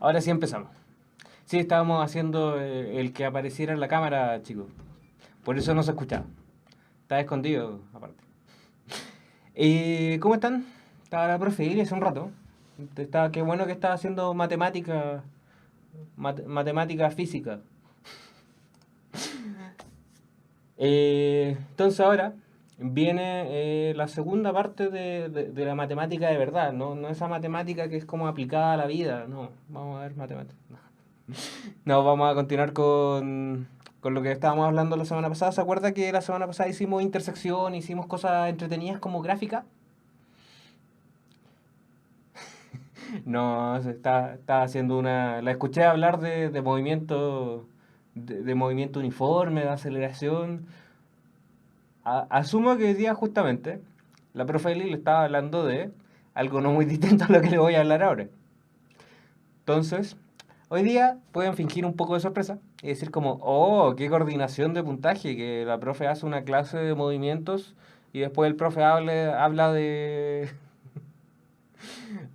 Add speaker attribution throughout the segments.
Speaker 1: Ahora sí empezamos. Sí, estábamos haciendo el que apareciera en la cámara, chicos. Por eso no se escuchaba. Estaba escondido, aparte. ¿Cómo están? Estaba la profe Iris hace un rato. Qué bueno que estaba haciendo matemática, matemática física. Entonces ahora viene la segunda parte de la matemática de verdad, ¿no? No esa matemática que es como aplicada a la vida, no. Vamos a ver matemática. No, vamos a continuar con lo que estábamos hablando la semana pasada. ¿Se acuerda que la semana pasada hicimos intersección, hicimos cosas entretenidas como gráfica? No, está haciendo una... La escuché hablar de movimiento, de movimiento uniforme, de aceleración. Asumo que hoy día justamente la profe Eli le estaba hablando de algo no muy distinto a lo que le voy a hablar ahora. Entonces, hoy día pueden fingir un poco de sorpresa y decir como, oh, qué coordinación de puntaje, que la profe hace una clase de movimientos y después el profe habla de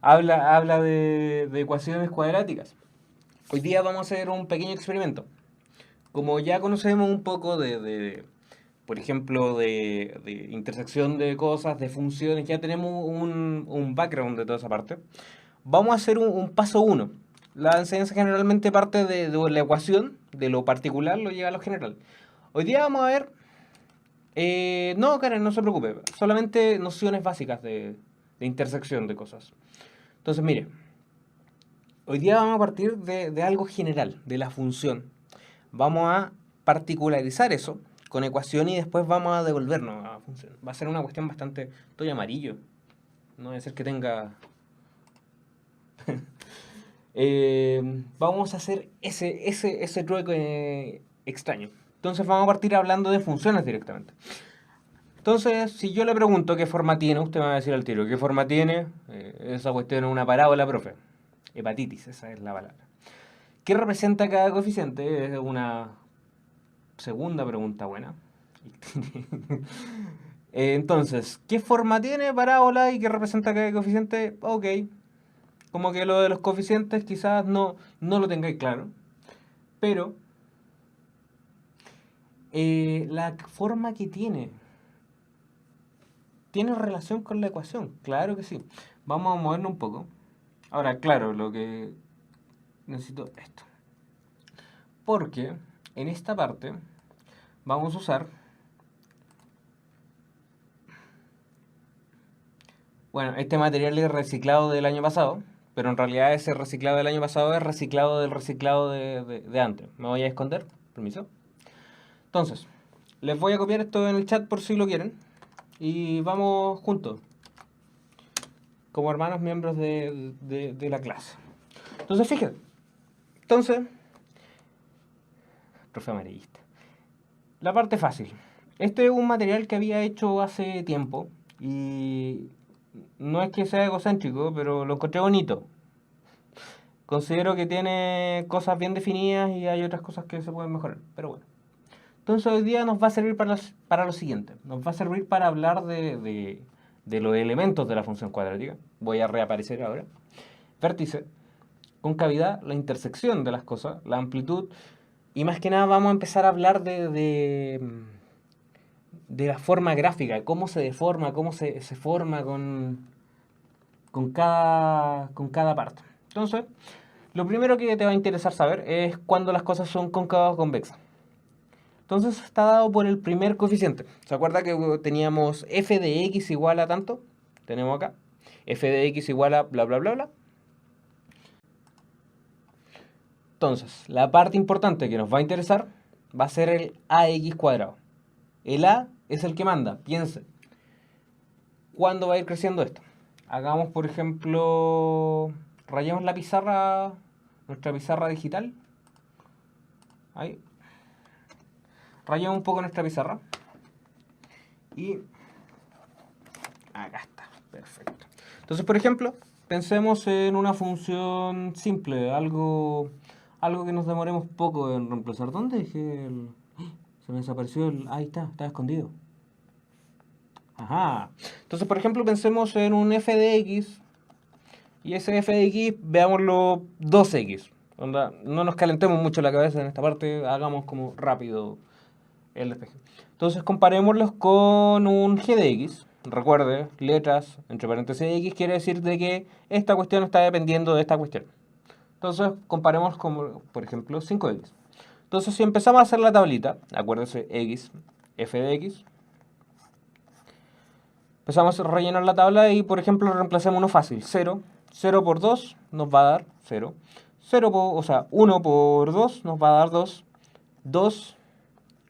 Speaker 1: habla de ecuaciones cuadráticas. Hoy día vamos a hacer un pequeño experimento. Como ya conocemos un poco por ejemplo, de intersección de cosas, de funciones, ya tenemos un background de toda esa parte. Vamos a hacer un paso uno. La enseñanza generalmente parte de la ecuación, de lo particular lo lleva a lo general. Hoy día vamos a ver... no, Karen, no se preocupe. Solamente nociones básicas de intersección de cosas. Entonces, mire, hoy día vamos a partir de algo general, de la función. Vamos a particularizar eso con ecuación y después vamos a devolvernos a la función. Va a ser una cuestión bastante... Estoy amarillo. No debe ser que tenga... vamos a hacer ese trueco extraño. Entonces vamos a partir hablando de funciones directamente. Entonces, si yo le pregunto qué forma tiene, usted me va a decir al tiro, ¿qué forma tiene? Esa cuestión es una parábola, profe. Hepatitis, esa es la palabra. ¿Qué representa cada coeficiente? Es una segunda pregunta buena. Entonces, ¿qué forma tiene parábola y qué representa cada coeficiente? Ok. Como que lo de los coeficientes quizás no lo tengáis claro. Pero la forma que tiene relación con la ecuación. Claro que sí. Vamos a movernos un poco. Ahora, claro, lo que necesito esto. Porque en esta parte vamos a usar... Bueno, este material es reciclado del año pasado, pero en realidad ese reciclado del año pasado es reciclado del reciclado de antes. Me voy a esconder, permiso. Entonces, les voy a copiar esto en el chat por si lo quieren. Y vamos juntos, como hermanos miembros de la clase. Entonces, fíjense. Entonces, profe amarillista. La parte fácil. Este es un material que había hecho hace tiempo y no es que sea egocéntrico, pero lo encontré bonito. Considero que tiene cosas bien definidas y hay otras cosas que se pueden mejorar, pero bueno. Entonces hoy día nos va a servir para lo siguiente. Nos va a servir para hablar de los elementos de la función cuadrática. Voy a reaparecer ahora. Vértice, concavidad, la intersección de las cosas, la amplitud. Y más que nada vamos a empezar a hablar de la forma gráfica, de cómo se deforma, cómo se forma con cada parte. Entonces, lo primero que te va a interesar saber es cuándo las cosas son cóncavas o convexas. Entonces está dado por el primer coeficiente. ¿Se acuerda que teníamos f de x igual a tanto? Tenemos acá. F de x igual a bla bla bla bla. Entonces, la parte importante que nos va a interesar va a ser el ax cuadrado. El a es el que manda, piense. ¿Cuándo va a ir creciendo esto? Hagamos, por ejemplo, rayemos la pizarra, nuestra pizarra digital. Ahí. Rayemos un poco nuestra pizarra. Y acá está, perfecto. Entonces, por ejemplo, pensemos en una función simple, algo que nos demoremos poco en reemplazar. ¿Dónde dejé el...? Se me desapareció el... Ahí está, estaba escondido. Ajá. Entonces, por ejemplo, pensemos en un f de x Y ese f de x, veámoslo 2x. Onda, no nos calentemos mucho la cabeza en esta parte, hagamos como rápido el despeje. Entonces comparémoslos con un g de x. Recuerde, letras entre paréntesis de x quiere decir de que esta cuestión está dependiendo de esta cuestión. Entonces comparemos con, por ejemplo, 5x. Entonces si empezamos a hacer la tablita, acuérdese x, f de x. Empezamos a rellenar la tabla y, por ejemplo, reemplacemos uno fácil. 0. 0 por 2 nos va a dar 0. 0 por, o sea, 1 por 2 nos va a dar 2. 2.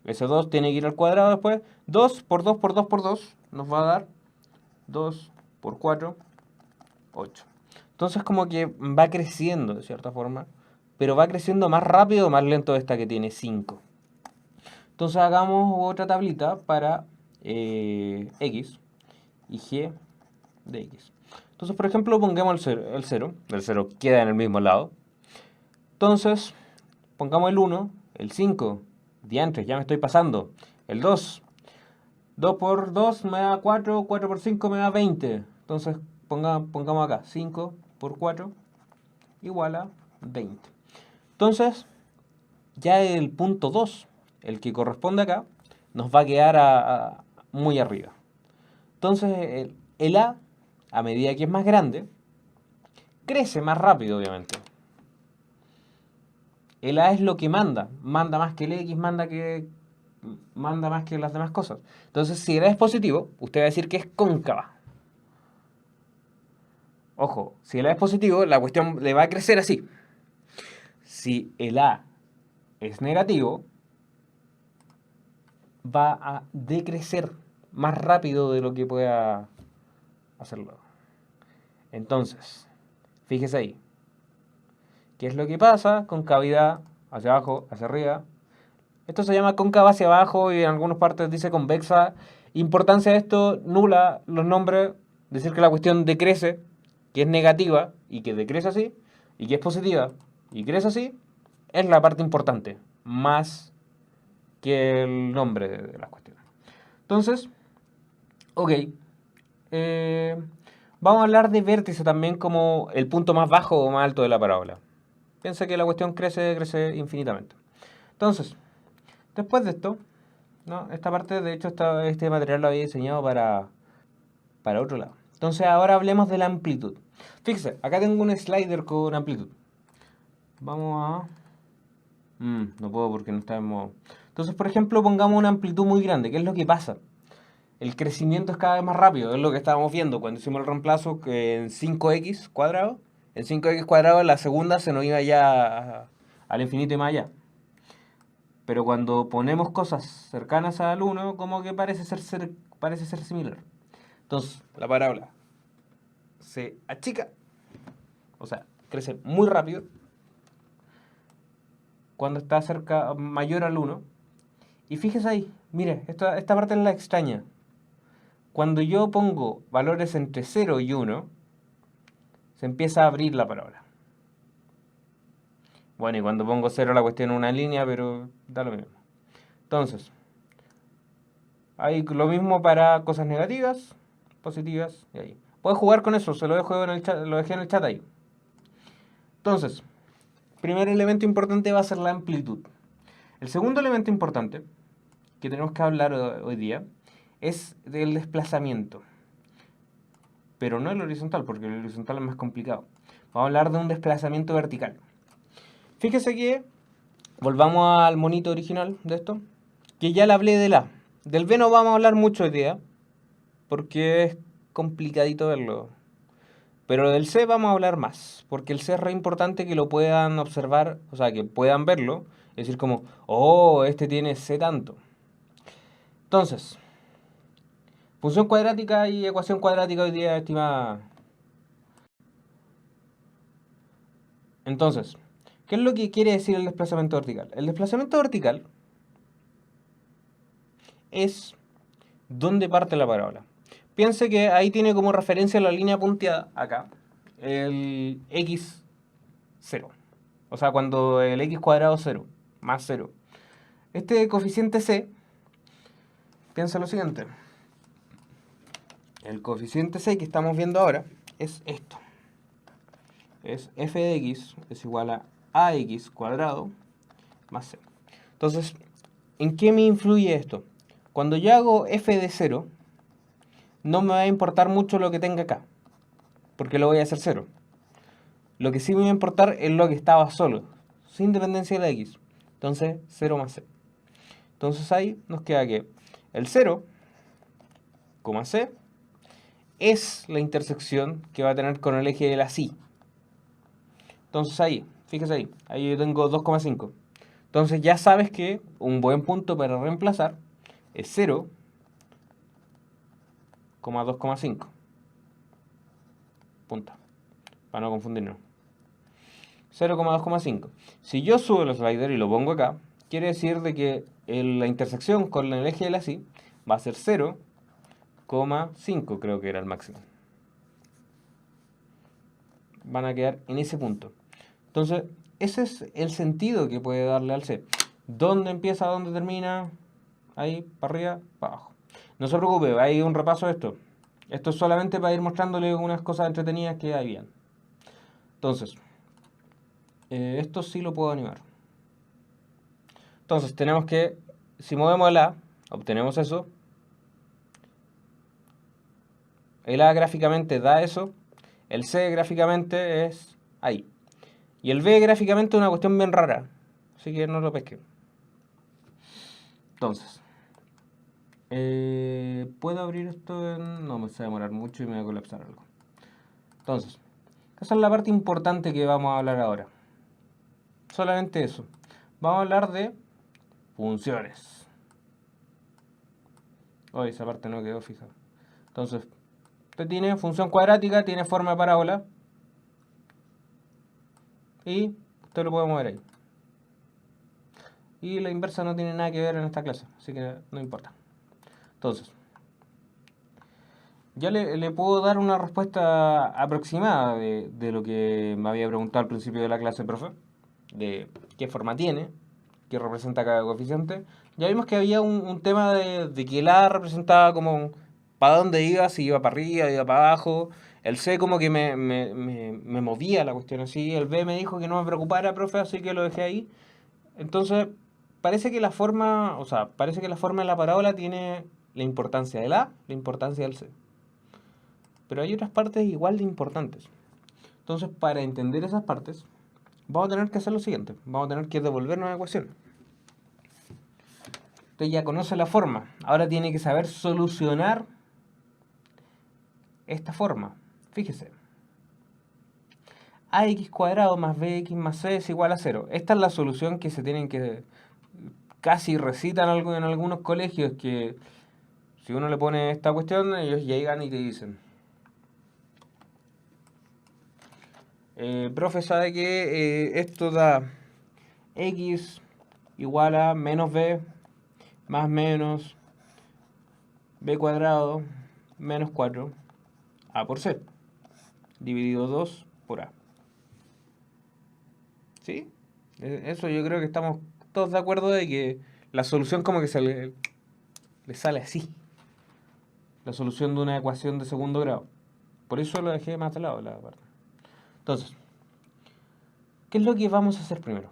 Speaker 1: Ese 2 tiene que ir al cuadrado después. 2 por 2 por 2 por 2 nos va a dar 2 por 4, 8. Entonces como que va creciendo de cierta forma, pero va creciendo más rápido o más lento esta que tiene 5. Entonces hagamos otra tablita para x y g de x. Entonces, por ejemplo, pongamos el 0 queda en el mismo lado. Entonces, pongamos el 1, el 5, diantres, ya me estoy pasando. El 2, 2 por 2 me da 4, 4 por 5 me da 20. Entonces, pongamos acá, 5 por 4 igual a 20. Entonces, ya el punto 2, el que corresponde acá, nos va a quedar muy arriba. Entonces, el a medida que es más grande, crece más rápido, obviamente. El A es lo que manda más que el X, manda más que las demás cosas. Entonces, si el A es positivo, usted va a decir que es cóncava. Ojo, si el A es positivo, la cuestión le va a crecer así. Si el A es negativo, va a decrecer más rápido de lo que pueda hacerlo. Entonces, fíjese ahí. ¿Qué es lo que pasa? Concavidad hacia abajo, hacia arriba. Esto se llama cóncava hacia abajo y en algunas partes dice convexa. Importancia de esto, nula los nombres. Decir que la cuestión decrece, que es negativa y que decrece así, y que es positiva y crece así, es la parte importante, más que el nombre de las cuestiones. Entonces, ok. Vamos a hablar de vértice también como el punto más bajo o más alto de la parábola. Piensa que la cuestión crece infinitamente. Entonces, después de esto, ¿no? Esta parte, de hecho, este material lo había diseñado para otro lado. Entonces, ahora hablemos de la amplitud. Fíjese, acá tengo un slider con amplitud. Vamos a... no puedo porque no está en modo. Entonces, por ejemplo, pongamos una amplitud muy grande. ¿Qué es lo que pasa? El crecimiento es cada vez más rápido. Es lo que estábamos viendo cuando hicimos el reemplazo que en 5x cuadrado. En 5x cuadrado la segunda se nos iba ya al infinito y más allá. Pero cuando ponemos cosas cercanas al 1, como que parece ser similar. Entonces, la parábola se achica, o sea, crece muy rápido cuando está cerca, mayor al 1. Y fíjese ahí, mire, esta parte es la extraña. Cuando yo pongo valores entre 0 y 1, se empieza a abrir la parábola. Bueno, y cuando pongo 0 la cuestión es una línea, pero da lo mismo. Entonces, hay lo mismo para cosas negativas, positivas, y ahí. Puedes jugar con eso, se lo dejo en el chat, lo dejé en el chat ahí. Entonces, primer elemento importante va a ser la amplitud. El segundo elemento importante que tenemos que hablar hoy día es del desplazamiento. Pero no el horizontal, porque el horizontal es más complicado. Vamos a hablar de un desplazamiento vertical. Fíjese que, volvamos al monito original de esto, que ya le hablé del A. Del B no vamos a hablar mucho hoy día, porque es complicadito verlo. Pero del C vamos a hablar más, porque el C es re importante que lo puedan observar, o sea, que puedan verlo, es decir, como, oh, este tiene C tanto. Entonces, función cuadrática y ecuación cuadrática hoy día, estimada. Entonces, ¿qué es lo que quiere decir el desplazamiento vertical? El desplazamiento vertical es donde parte la parábola. Piense que ahí tiene como referencia la línea punteada, acá, el x0. O sea, cuando el x cuadrado 0, más 0. Este coeficiente c, piensa lo siguiente. El coeficiente c que estamos viendo ahora es esto. es f de x es igual a ax cuadrado más c. Entonces, ¿en qué me influye esto? Cuando yo hago f de 0, no me va a importar mucho lo que tenga acá, porque lo voy a hacer 0. Lo que sí me va a importar es lo que estaba solo, sin dependencia de la x. Entonces, 0 más c. Entonces ahí nos queda que el 0, c, es la intersección que va a tener con el eje de la sí. Entonces ahí, fíjese ahí yo tengo 2,5. Entonces ya sabes que un buen punto para reemplazar es 0,2,5. Punto. Para no confundirnos. 0,2,5. Si yo subo el slider y lo pongo acá, quiere decir de que la intersección con el eje de la sí va a ser 0,5, creo que era el máximo. Van a quedar en ese punto. Entonces, ese es el sentido que puede darle al C. ¿Dónde empieza, dónde termina? Ahí, para arriba, para abajo. No se preocupe, hay un repaso de esto. Esto es solamente para ir mostrándole unas cosas entretenidas que hay bien. Entonces, esto sí lo puedo animar. Entonces, tenemos que, si movemos el A, obtenemos eso. El A gráficamente da eso. El C gráficamente es ahí. Y el B gráficamente es una cuestión bien rara. Así que no lo pesque. Entonces, ¿puedo abrir esto? No, me va a demorar mucho y me va a colapsar algo. Entonces, esa es la parte importante que vamos a hablar ahora. Solamente eso. Vamos a hablar de funciones. Oh, esa parte no quedó fija. Entonces, usted tiene función cuadrática, tiene forma de parábola. Y usted lo puede mover ahí. Y la inversa no tiene nada que ver en esta clase, así que no importa. Entonces, ya le puedo dar una respuesta aproximada de lo que me había preguntado al principio de la clase, profe. De qué forma tiene, qué representa cada coeficiente. Ya vimos que había un tema de que el A representaba como para dónde iba, si iba para arriba, iba para abajo. El C como que me movía la cuestión así. El B me dijo que no me preocupara, profe, así que lo dejé ahí. Entonces, parece que la forma, parece que la forma de la parábola tiene la importancia del A, la importancia del C. Pero hay otras partes igual de importantes. Entonces, para entender esas partes, vamos a tener que hacer lo siguiente. Vamos a tener que devolvernos una ecuación. Usted ya conoce la forma. Ahora tiene que saber solucionar esta forma. Fíjese. Ax cuadrado más bx más c es igual a 0. Esta es la solución que se tienen que... Casi recitan algo en algunos colegios que... Si uno le pone esta cuestión, ellos llegan y te dicen... profe, ¿sabe que esto da x igual a menos b más menos b cuadrado menos 4 a por c dividido 2 por a? ¿Sí? Eso yo creo que estamos todos de acuerdo de que la solución como que le sale así. La solución de una ecuación de segundo grado. Por eso lo dejé más de lado la parte. Entonces, ¿qué es lo que vamos a hacer primero?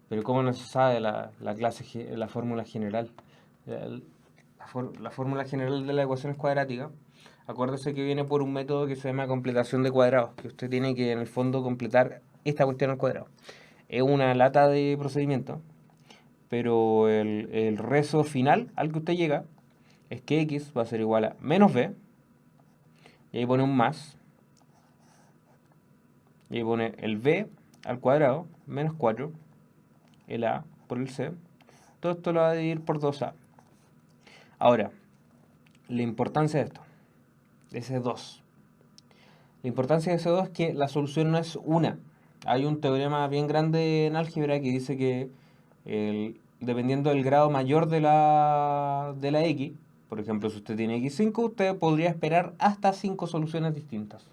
Speaker 1: Pero ¿cómo no se sabe la clase, la fórmula general? La fórmula general de las ecuaciones cuadráticas, acuérdese que viene por un método que se llama completación de cuadrados, que usted tiene que en el fondo completar esta cuestión al cuadrado. Es una lata de procedimiento, pero el rezo final al que usted llega es que x va a ser igual a menos b, y ahí pone un más, y ahí pone el b al cuadrado menos 4, el a por el c. Todo esto lo va a dividir por 2a. Ahora, la importancia de esto, de ese 2. La importancia de ese 2 es que la solución no es una. Hay un teorema bien grande en álgebra que dice que dependiendo del grado mayor de la x, por ejemplo, si usted tiene x5, usted podría esperar hasta 5 soluciones distintas.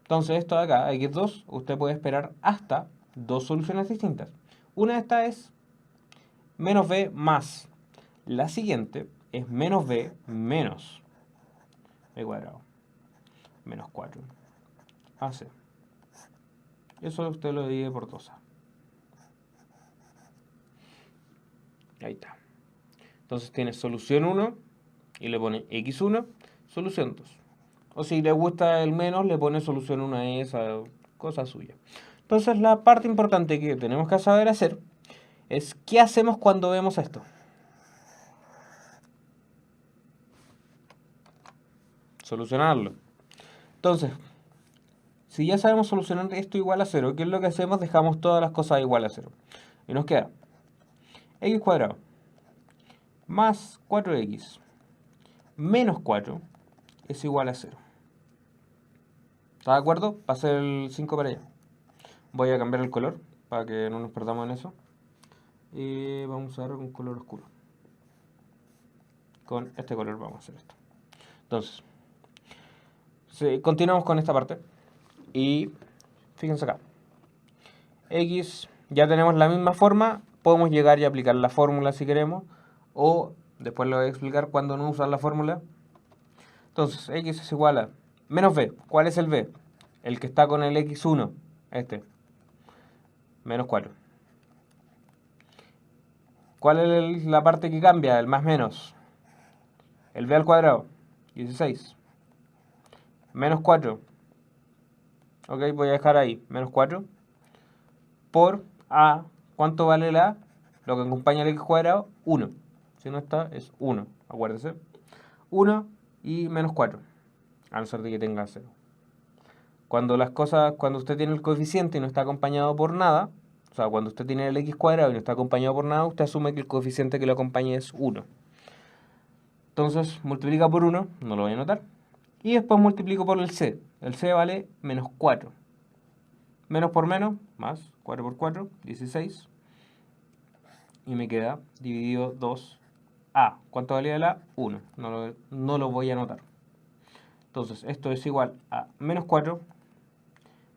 Speaker 1: Entonces, esto de acá, x2, usted puede esperar hasta 2 soluciones distintas. Una de estas es menos b más. La siguiente es menos b menos. b cuadrado menos 4ac. Eso usted lo divide por 2a. Ahí está. Entonces tiene solución 1 y le pone x1, solución 2. O si le gusta el menos, le pone solución 1 a esa, cosa suya. Entonces la parte importante que tenemos que saber hacer es ¿qué hacemos cuando vemos esto? Solucionarlo. Entonces, si ya sabemos solucionar esto igual a 0, ¿qué es lo que hacemos? Dejamos todas las cosas igual a 0. Y nos queda x cuadrado más 4x menos 4 es igual a 0. ¿Está de acuerdo? Pase el 5 para allá. Voy a cambiar el color para que no nos perdamos en eso. Y vamos a ver un color oscuro. Con este color vamos a hacer esto. Entonces, continuamos con esta parte. Y fíjense acá. X, ya tenemos la misma forma. Podemos llegar y aplicar la fórmula si queremos. O después le voy a explicar cuándo no usar la fórmula. Entonces, X es igual a menos B. ¿Cuál es el B? El que está con el X1. Este. Menos 4. ¿Cuál es la parte que cambia? El más menos. El B al cuadrado. 16. Menos 4. Ok, voy a dejar ahí. Menos 4. Por A. ¿Cuánto vale la A? Lo que acompaña al X cuadrado. 1. Si no está, es 1. Acuérdese. 1 y menos 4. A no ser de que tenga 0. Cuando usted tiene el coeficiente y no está acompañado por nada, o sea, cuando usted tiene el X cuadrado y no está acompañado por nada, usted asume que el coeficiente que lo acompaña es 1. Entonces, multiplica por 1, no lo voy a anotar. Y después multiplico por el C. El C vale menos 4. Menos por menos, más 4 por 4, 16. Y me queda dividido 2A. ¿Cuánto valía la A? 1. No lo voy a anotar. Entonces, esto es igual a menos 4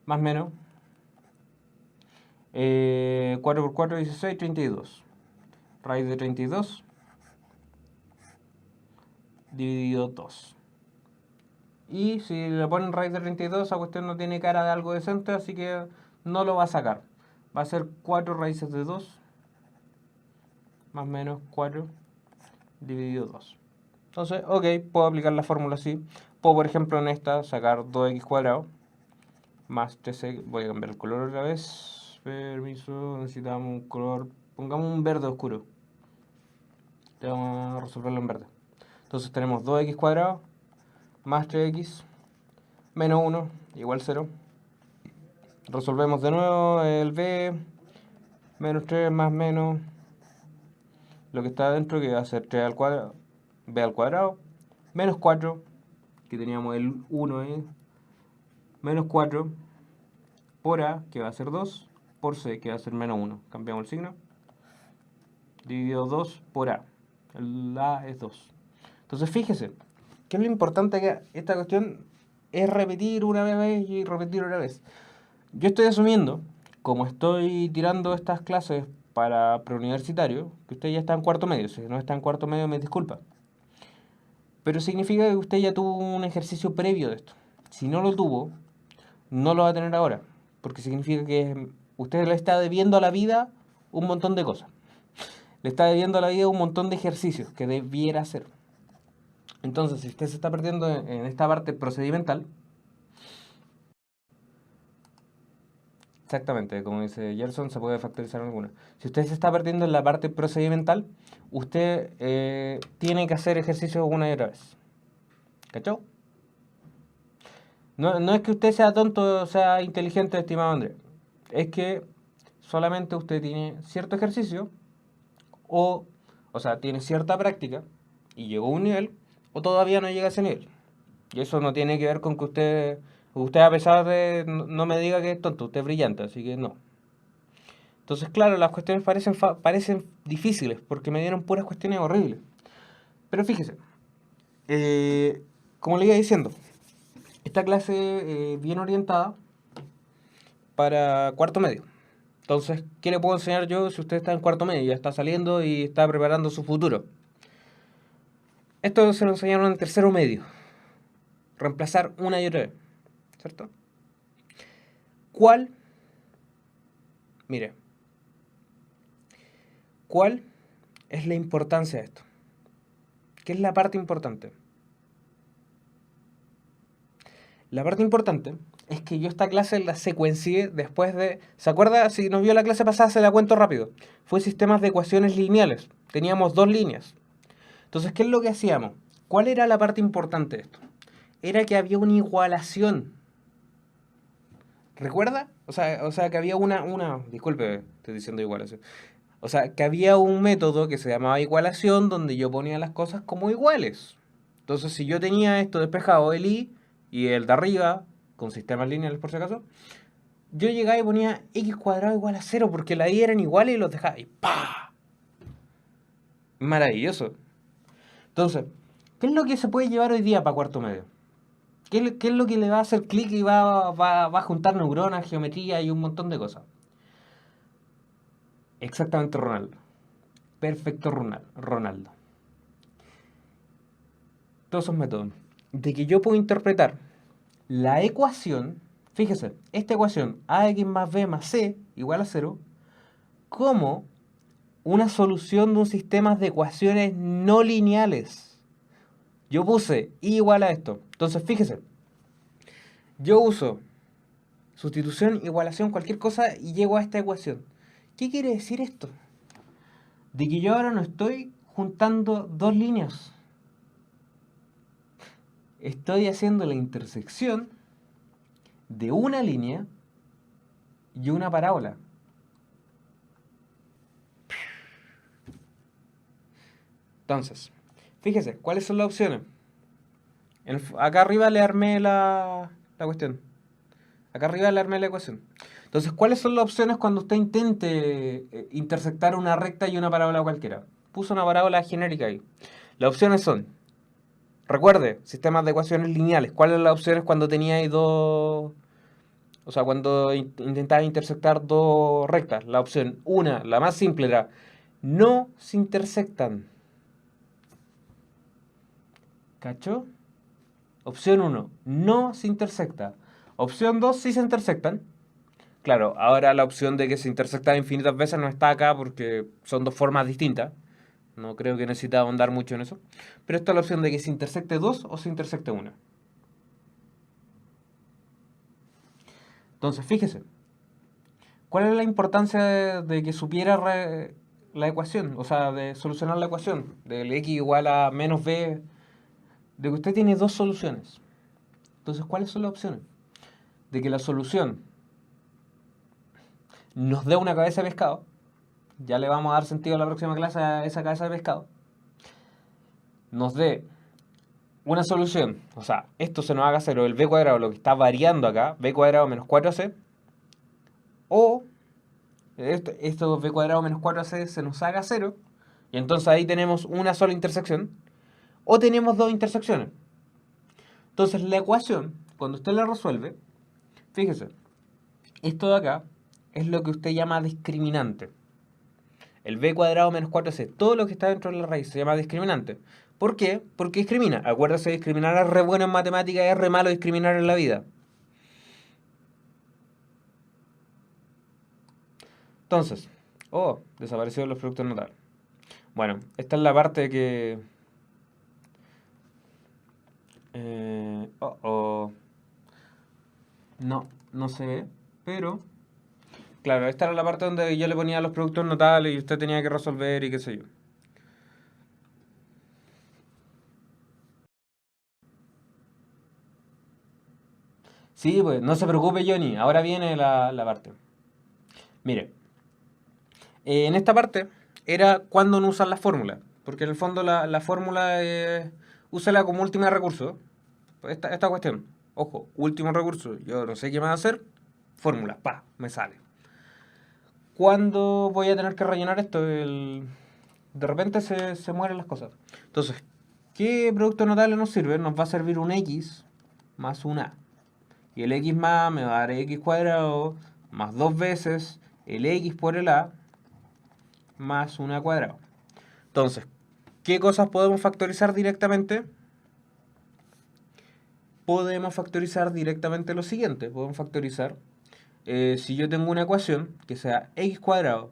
Speaker 1: más menos 4 por 4, 16, 32. Raíz de 32 dividido 2. Y si le ponen raíz de 32, esa cuestión no tiene cara de algo decente, así que no lo va a sacar. Va a ser 4 raíces de 2 más menos 4 dividido 2. Entonces, ok, puedo aplicar la fórmula así. Puedo, por ejemplo, en esta sacar 2x cuadrado más 3x. Voy a cambiar el color otra vez. Permiso, necesitamos un color. Pongamos un verde oscuro. Vamos a resolverlo en verde. Entonces tenemos 2x cuadrado más 3x menos 1 igual 0. Resolvemos de nuevo el b. Menos 3 más menos lo que está adentro, que va a ser 3 al cuadrado, b al cuadrado, menos 4, que teníamos el 1 ahí, menos 4, por a, que va a ser 2, por c, que va a ser menos 1. Cambiamos el signo. Dividido 2 por a. El a es 2. Entonces fíjese, que es lo importante que esta cuestión es repetir una vez y repetir una vez. Yo estoy asumiendo, como estoy tirando estas clases para preuniversitario, que usted ya está en cuarto medio. Si no está en cuarto medio, me disculpa. Pero significa que usted ya tuvo un ejercicio previo de esto. Si no lo tuvo, no lo va a tener ahora. Porque significa que usted le está debiendo a la vida un montón de cosas. Le está debiendo a la vida un montón de ejercicios que debiera hacer. Entonces, si usted se está perdiendo en esta parte procedimental, exactamente, como dice Gerson, se puede factorizar alguna. Si usted se está perdiendo en la parte procedimental, usted tiene que hacer ejercicios una y otra vez. ¿Cachó? No es que usted sea tonto o sea inteligente, estimado Andrés. Es que solamente usted tiene cierto ejercicio o sea, tiene cierta práctica y llegó a un nivel o todavía no llega a ese nivel. Y eso no tiene que ver con que usted a pesar de no me diga que es tonto, usted es brillante, así que no. Entonces, claro, las cuestiones parecen difíciles porque me dieron puras cuestiones horribles. Pero fíjese, como le iba diciendo, esta clase bien orientada para cuarto medio. Entonces, ¿qué le puedo enseñar yo si usted está en cuarto medio, ya está saliendo y está preparando su futuro? Esto se lo enseñaron en tercero medio. reemplazar una y otra vez, ¿cierto? ¿Cuál? Mire, ¿cuál es la importancia de esto? ¿Qué es la parte importante? La parte importante es que yo esta clase la secuencié después de... ¿Se acuerda? Si nos vio la clase pasada, se la cuento rápido. Fue sistemas de ecuaciones lineales. Teníamos dos líneas. Entonces, ¿qué es lo que hacíamos? ¿Cuál era la parte importante de esto? Era que había una igualación. ¿Recuerda? O sea que había disculpe, estoy diciendo igualación. O sea, que había un método que se llamaba igualación donde yo ponía las cosas como iguales. Entonces, si yo tenía esto despejado, el i y el de arriba, con sistemas lineales por si acaso, yo llegaba y ponía x cuadrado igual a 0 porque la i eran iguales y los dejaba y ¡pa! Maravilloso. Entonces, ¿qué es lo que se puede llevar hoy día para cuarto medio? ¿Qué es lo que le va a hacer clic y va a juntar neuronas, geometría y un montón de cosas? Exactamente, Ronaldo. Perfecto, Ronaldo. Todos esos métodos. De que yo puedo interpretar la ecuación, fíjese, esta ecuación ax más b más c igual a 0, como una solución de un sistema de ecuaciones no lineales. Yo puse i igual a esto. Entonces, fíjese, yo uso sustitución, igualación, cualquier cosa y llego a esta ecuación. ¿Qué quiere decir esto? De que yo ahora no estoy juntando dos líneas. Estoy haciendo la intersección de una línea y una parábola. Entonces, fíjese, ¿cuáles son las opciones? Acá arriba le armé la cuestión. Acá arriba le armé la ecuación. Entonces, ¿cuáles son las opciones cuando usted intente intersectar una recta y una parábola cualquiera? Puso una parábola genérica ahí. Las opciones son, recuerde, sistemas de ecuaciones lineales. ¿Cuáles son las opciones cuando tenía ahí dos... O sea, cuando intentaba intersectar dos rectas? La opción una, la más simple, era no se intersectan. ¿Cachó? Opción 1, no se intersecta. Opción 2, sí se intersectan. Claro, ahora la opción de que se intersecta infinitas veces no está acá porque son dos formas distintas. No creo que necesite ahondar mucho en eso. Pero esta es la opción de que se intersecte dos o se intersecte una. Entonces, fíjese. ¿Cuál es la importancia de que supiera la ecuación? O sea, de solucionar la ecuación. Del x igual a menos b. De que usted tiene dos soluciones. Entonces, ¿cuáles son las opciones? De que la solución nos dé una cabeza de pescado. Ya le vamos a dar sentido a la próxima clase a esa cabeza de pescado. Nos dé una solución. O sea, esto se nos haga cero, el b cuadrado, lo que está variando acá, b cuadrado menos 4ac. O esto b cuadrado menos 4ac se nos haga cero. Y entonces ahí tenemos una sola intersección. O tenemos dos intersecciones. Entonces la ecuación, cuando usted la resuelve, fíjese, esto de acá es lo que usted llama discriminante. El b cuadrado menos 4c, todo lo que está dentro de la raíz se llama discriminante. ¿Por qué? Porque discrimina. Acuérdese, discriminar es re bueno en matemáticas, es re malo discriminar en la vida. Entonces, desaparecieron los productos notables. Bueno, esta es la parte que... No se ve, pero... Claro, esta era la parte donde yo le ponía los productos notables y usted tenía que resolver y qué sé yo. Sí, pues, no se preocupe, Johnny. Ahora viene la parte. Mire, en esta parte era cuando no usar la fórmula. Porque en el fondo la fórmula úsala como último recurso. Esta cuestión. Ojo, último recurso. Yo no sé qué más hacer. Fórmula, me sale. ¿Cuándo voy a tener que rellenar esto? De repente se mueren las cosas. Entonces, ¿qué producto notable nos sirve? Nos va a servir un x más un a. Y el x más me va a dar x cuadrado más dos veces el x por el a más un a cuadrado. Entonces, ¿qué cosas podemos factorizar directamente? podemos factorizar directamente lo siguiente. Podemos factorizar, si yo tengo una ecuación que sea x cuadrado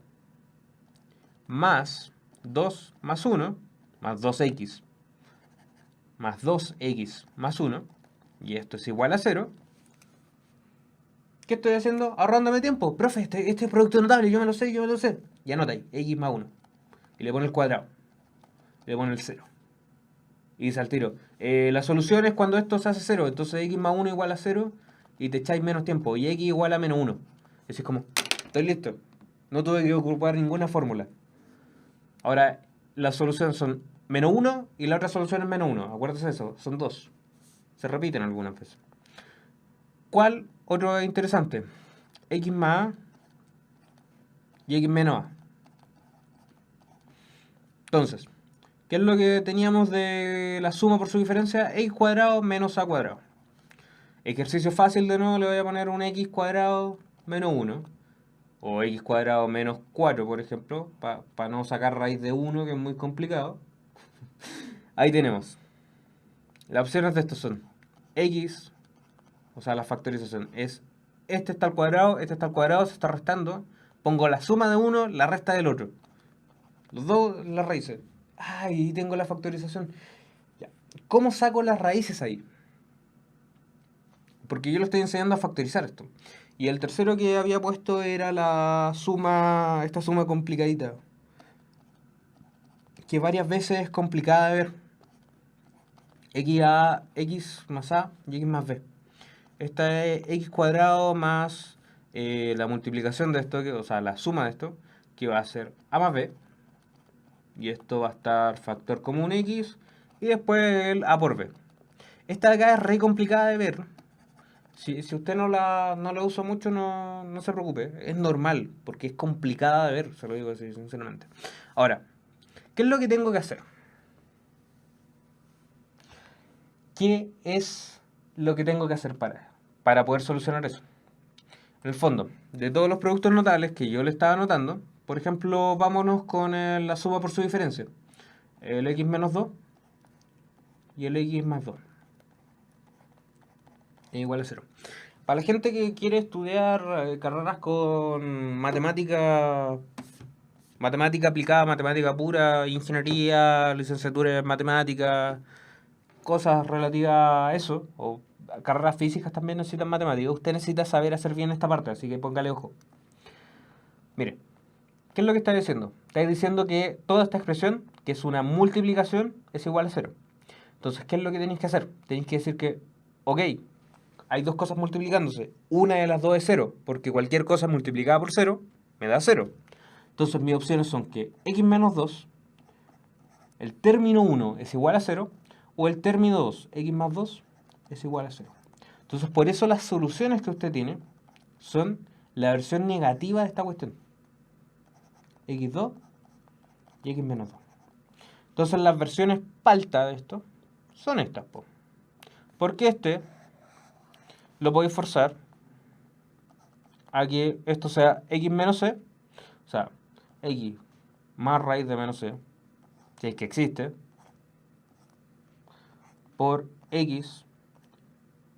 Speaker 1: más 2 más 1, más 2x, más 2x más 1, y esto es igual a 0, ¿qué estoy haciendo? Ahorrándome tiempo. Profe, este es producto notable, yo me lo sé, yo me lo sé. Y anota ahí, x más 1. Y le pone el cuadrado. Y le pone el 0. Y dice al tiro, la solución es cuando esto se hace 0. Entonces x más 1 igual a 0 y te echáis menos tiempo. Y x igual a menos 1. Así es como, estoy listo. No tuve que ocupar ninguna fórmula. Ahora, las soluciones son menos 1 y la otra solución es menos 1. Acuérdate de eso, son dos. Se repiten algunas veces. ¿Cuál otro es interesante? X más A y X menos A. Entonces, ¿qué es lo que teníamos de la suma por su diferencia? X cuadrado menos A cuadrado. Ejercicio fácil de nuevo, le voy a poner un X cuadrado menos 1. O X cuadrado menos 4, por ejemplo, para no sacar raíz de 1, que es muy complicado. Ahí tenemos. Las opciones de estos son X, o sea, la factorización es este está al cuadrado, este está al cuadrado, se está restando. Pongo la suma de uno, la resta del otro. Los dos, las raíces. Ahí tengo la factorización. Ya. ¿Cómo saco las raíces ahí? Porque yo lo estoy enseñando a factorizar esto. Y el tercero que había puesto era la suma, esta suma complicadita. Que varias veces es complicada de ver. X más A y X más B. Esta es X cuadrado más la multiplicación de esto, o sea, la suma de esto, que va a ser A más B. Y esto va a estar factor común X y después el A por B. Esta de acá es re complicada de ver. Si usted no la usa mucho, no se preocupe. Es normal, porque es complicada de ver, se lo digo así sinceramente. Ahora, ¿qué es lo que tengo que hacer? ¿Qué es lo que tengo que hacer para poder solucionar eso? En el fondo, de todos los productos notables que yo le estaba anotando, por ejemplo, vámonos con la suma por su diferencia. El x menos 2 y el x más 2 es igual a 0. Para la gente que quiere estudiar carreras con matemática aplicada, matemática pura, ingeniería, licenciatura en matemáticas, cosas relativas a eso, o carreras físicas también necesitan matemáticas, usted necesita saber hacer bien esta parte, así que póngale ojo. Mire, ¿qué es lo que está diciendo? Está diciendo que toda esta expresión, que es una multiplicación, es igual a 0. Entonces, ¿qué es lo que tenéis que hacer? Tenéis que decir que, ok, hay dos cosas multiplicándose. Una de las dos es 0, porque cualquier cosa multiplicada por 0 me da 0. Entonces, mis opciones son que x menos 2, el término 1 es igual a 0, o el término 2, x más 2, es igual a 0. Entonces, por eso las soluciones que usted tiene son la versión negativa de esta cuestión. x2 y x menos 2. Entonces, las versiones palta de esto son estas, porque este lo podéis forzar a que esto sea x menos c, o sea, x más raíz de menos c, si es que existe, por x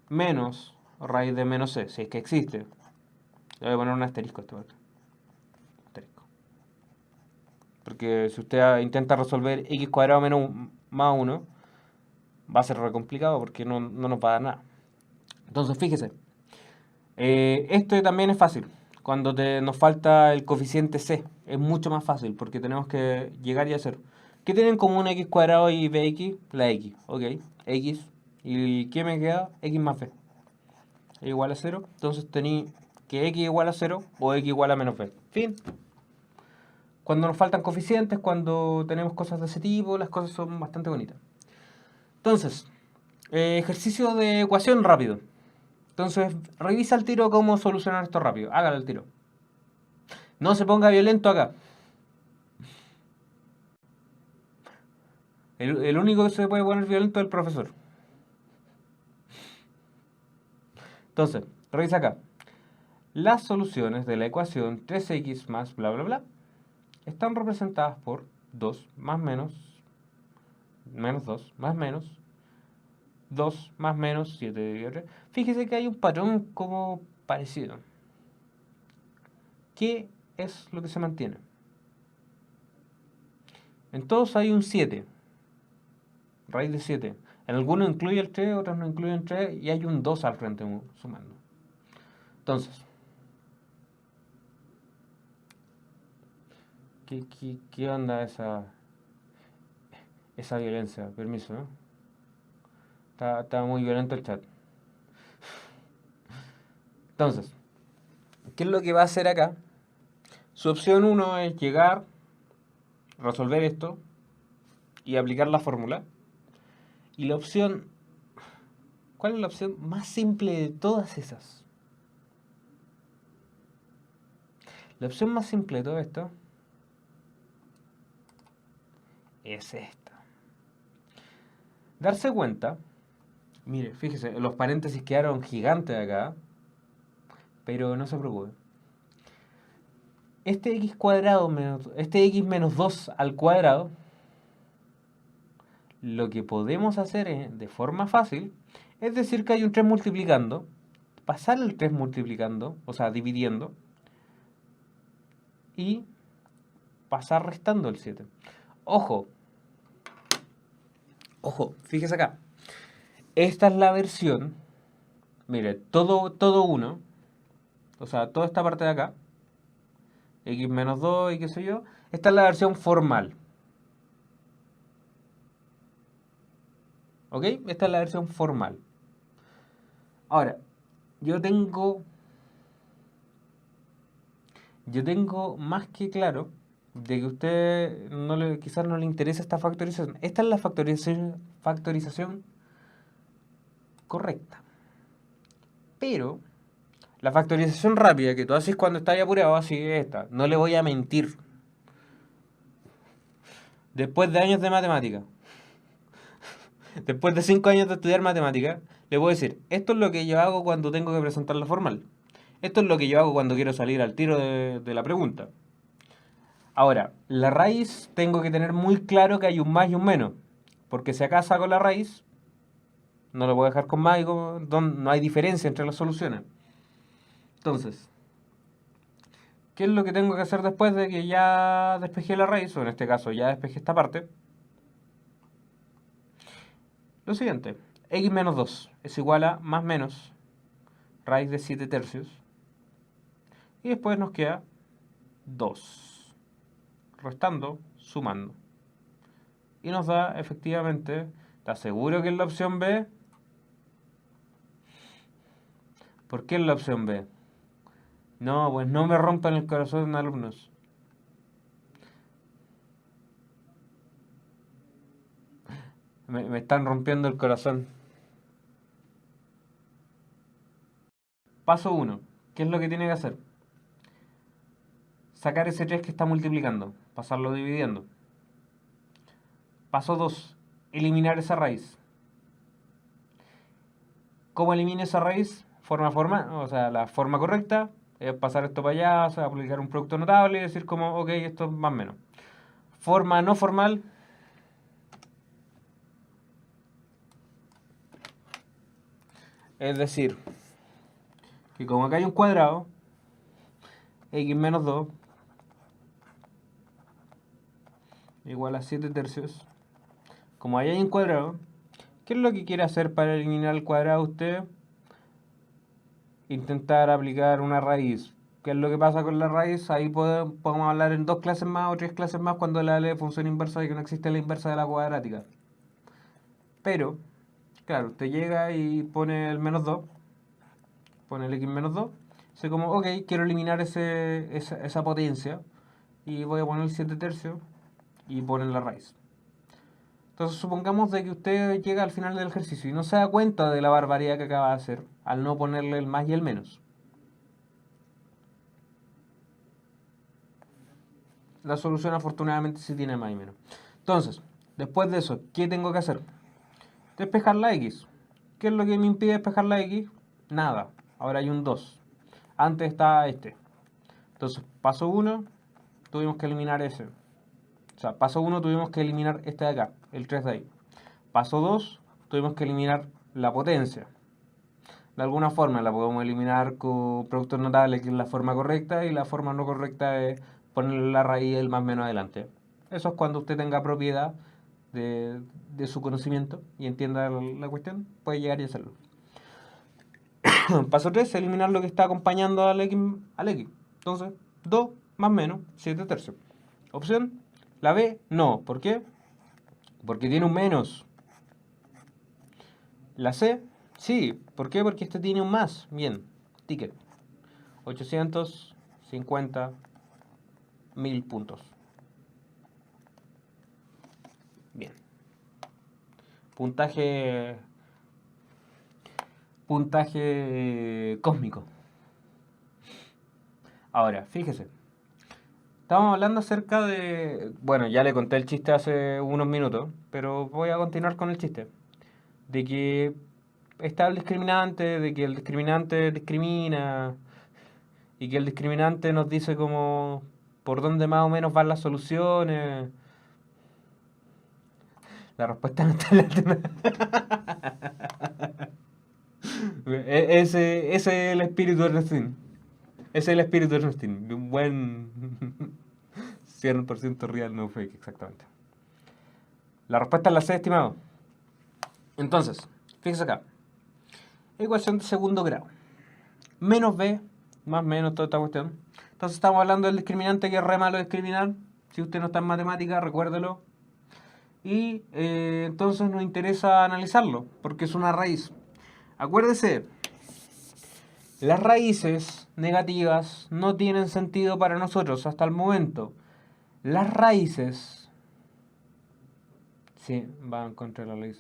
Speaker 1: menos raíz de menos c, si es que existe. Le voy a poner un asterisco a esto. Asterisco. Porque si usted intenta resolver x cuadrado menos más 1, va a ser re complicado porque no nos va a dar nada. Entonces, fíjese. Este también es fácil. Cuando nos falta el coeficiente c, es mucho más fácil porque tenemos que llegar y hacer. ¿Qué tienen en común x cuadrado y bx? La x, ok. X. ¿Y qué me queda? X más b. Es igual a 0. Entonces tenéis que x igual a 0 o x igual a menos b. Fin. Cuando nos faltan coeficientes, cuando tenemos cosas de ese tipo, las cosas son bastante bonitas. Entonces, ejercicio de ecuación rápido. Entonces, revisa el tiro cómo solucionar esto rápido. Hágalo el tiro. No se ponga violento acá. El único que se puede poner violento es el profesor. Entonces, revisa acá. Las soluciones de la ecuación 3x más bla bla bla están representadas por 2 más menos 2 más menos 2 más menos 7 dividido 3. Fíjese que hay un patrón como parecido. ¿Qué es lo que se mantiene? En todos hay un 7, raíz de 7. En algunos incluye el 3, otros no incluyen 3 y hay un 2 al frente sumando. Entonces, ¿qué onda esa violencia? Permiso, ¿no? Está muy violento el chat. Entonces, ¿qué es lo que va a hacer acá? Su opción 1 es llegar, resolver esto y aplicar la fórmula. Y la opción, ¿cuál es la opción más simple de todas esas? La opción más simple de todo esto es esta. Darse cuenta, mire, fíjese, los paréntesis quedaron gigantes acá, pero no se preocupe. Este x cuadrado menos, este x menos 2 al cuadrado, lo que podemos hacer de forma fácil es decir que hay un 3 multiplicando, pasar el 3 multiplicando, o sea, dividiendo, y pasar restando el 7. Ojo, fíjese acá. Esta es la versión, mire, todo 1, o sea, toda esta parte de acá, x menos 2 y qué sé yo, esta es la versión formal. ¿Ok? Esta es la versión formal. Ahora, yo tengo más que claro de que a usted quizás no le interesa esta factorización. Esta es la factorización correcta. Pero la factorización rápida que tú haces cuando estás apurado, así es esta. No le voy a mentir. Después de años de matemática, después de 5 años de estudiar matemática, le voy a decir, esto es lo que yo hago cuando tengo que presentar la formal. Esto es lo que yo hago cuando quiero salir al tiro de la pregunta. Ahora, la raíz tengo que tener muy claro que hay un más y un menos. Porque si acá saco la raíz, no lo voy a dejar con más y no hay diferencia entre las soluciones. Entonces, ¿qué es lo que tengo que hacer después de que ya despejé la raíz? O en este caso ya despejé esta parte. Lo siguiente, x menos 2 es igual a más menos raíz de 7 tercios. Y después nos queda 2. Restando, sumando. Y nos da efectivamente, ¿está seguro que es la opción B? ¿Por qué es la opción B? No, pues no me rompan el corazón, alumnos. Me están rompiendo el corazón. Paso 1. ¿Qué es lo que tiene que hacer? Sacar ese 3 que está multiplicando. Pasarlo dividiendo. Paso 2. Eliminar esa raíz. ¿Cómo elimino esa raíz? Forma, o sea, la forma correcta es pasar esto para allá, o sea, aplicar un producto notable y decir como, ok, esto es más o menos. Forma no formal. Es decir, que como acá hay un cuadrado, x menos 2 igual a 7 tercios. Como ahí hay un cuadrado, ¿qué es lo que quiere hacer para eliminar el cuadrado usted? Intentar aplicar una raíz. ¿Qué es lo que pasa con la raíz? Ahí podemos hablar en 2 clases más o 3 clases más cuando le hable de función inversa y que no existe la inversa de la cuadrática. Pero, claro, usted llega y pone el menos 2, pone el x menos 2, dice como, ok, quiero eliminar esa potencia y voy a poner el 7 tercios y ponen la raíz. Entonces supongamos de que usted llega al final del ejercicio y no se da cuenta de la barbaridad que acaba de hacer al no ponerle el más y el menos. La solución afortunadamente sí tiene más y menos. Entonces, después de eso, ¿qué tengo que hacer? Despejar la x. ¿Qué es lo que me impide despejar la x? Nada. Ahora hay un 2. Antes estaba este. Entonces, paso 1, tuvimos que eliminar ese. O sea, paso 1 tuvimos que eliminar este de acá, el 3 de ahí. Paso 2, tuvimos que eliminar la potencia. De alguna forma la podemos eliminar con productos notables, que es la forma correcta, y la forma no correcta es ponerle la raíz el más menos adelante. Eso es cuando usted tenga propiedad de su conocimiento y entienda la cuestión, puede llegar y hacerlo. Paso 3, eliminar lo que está acompañando al X. Entonces, 2 más menos 7 tercios. Opción, la B, no. ¿Por qué? Porque tiene un menos. La C, sí. ¿Por qué? Porque este tiene un más. Bien, ticket. 850.000 puntos. Bien. Puntaje cósmico. Ahora, fíjese. Estábamos hablando acerca de... Bueno, ya le conté el chiste hace unos minutos, pero voy a continuar con el chiste. De que está el discriminante, de que el discriminante discrimina, y que el discriminante nos dice como por dónde más o menos van las soluciones. La respuesta no está en la tema. Ese es el espíritu de Ernestín. Ese es el espíritu de Ernestín. Un buen 100% real, no fake, exactamente. La respuesta es la C, estimado. Entonces, fíjese acá. Ecuación de segundo grado. Menos B, más menos toda esta cuestión. Entonces estamos hablando del discriminante, que es re malo discriminar. Si usted no está en matemática, recuérdelo. Y entonces nos interesa analizarlo, porque es una raíz. Acuérdese, las raíces negativas no tienen sentido para nosotros hasta el momento. Las raíces... Sí, van contra la ley.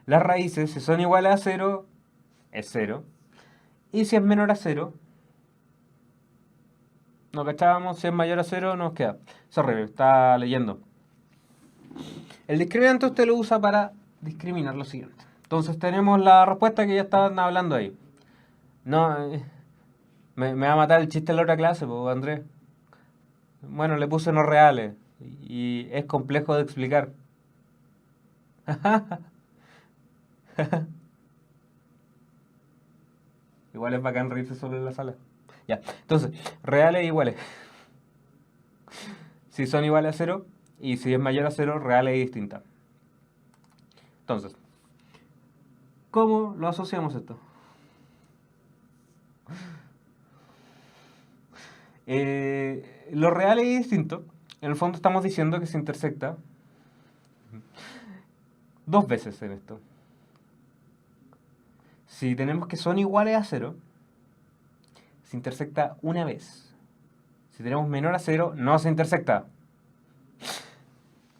Speaker 1: Las raíces, si son iguales a 0, es 0. Y si es menor a 0, no cachábamos. Si es mayor a 0, nos queda. Sorry, está leyendo. El discriminante usted lo usa para discriminar lo siguiente. Entonces tenemos la respuesta que ya estaban hablando ahí. No, me va a matar el chiste de la otra clase, pues, Andrés. Bueno, le puse no reales y es complejo de explicar. Igual es bacán reírse solo en la sala. Ya, entonces, reales e iguales. Si son iguales a 0 y si es mayor a 0, reales y distintas. Entonces, ¿cómo lo asociamos esto? Lo real y distinto, en el fondo estamos diciendo que se intersecta dos veces en esto. Si tenemos que son iguales a 0, se intersecta una vez. Si tenemos menor a 0, no se intersecta.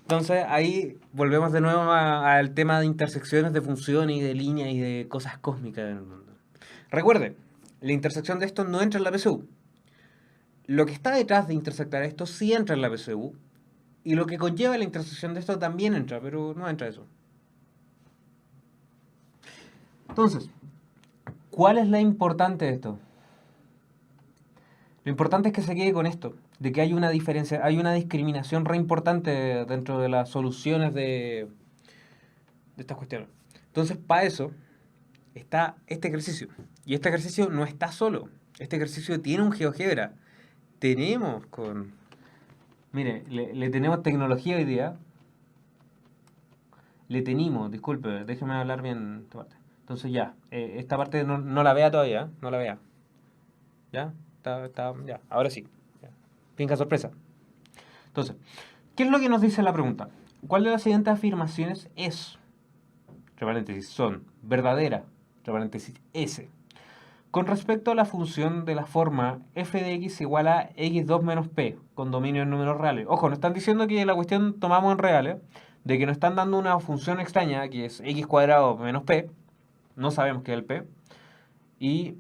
Speaker 1: Entonces ahí volvemos de nuevo al tema de intersecciones de funciones y de líneas y de cosas cósmicas en el mundo. Recuerde, la intersección de esto no entra en la PSU. Lo que está detrás de intersectar esto sí entra en la PSU. Y lo que conlleva la intersección de esto también entra, pero no entra eso. Entonces, ¿cuál es la importante de esto? Lo importante es que se quede con esto, de que hay una diferencia, hay una discriminación re importante dentro de las soluciones de estas cuestiones. Entonces, para eso está este ejercicio. Y este ejercicio no está solo. Este ejercicio tiene un GeoGebra. Tenemos con... Mire, le tenemos tecnología hoy día. Le tenemos, disculpe, déjeme hablar bien esta parte. Entonces ya, esta parte no la vea todavía, no la vea. ¿Ya? Ya, ahora sí. Ya. Finca sorpresa. Entonces, ¿qué es lo que nos dice la pregunta? ¿Cuál de las siguientes afirmaciones es, entre paréntesis, son verdadera, entre paréntesis, S? Con respecto a la función de la forma f de x igual a x2 menos p, con dominio en números reales. Ojo, no están diciendo que la cuestión tomamos en reales, de que nos están dando una función extraña, que es x cuadrado menos p, no sabemos qué es el p, y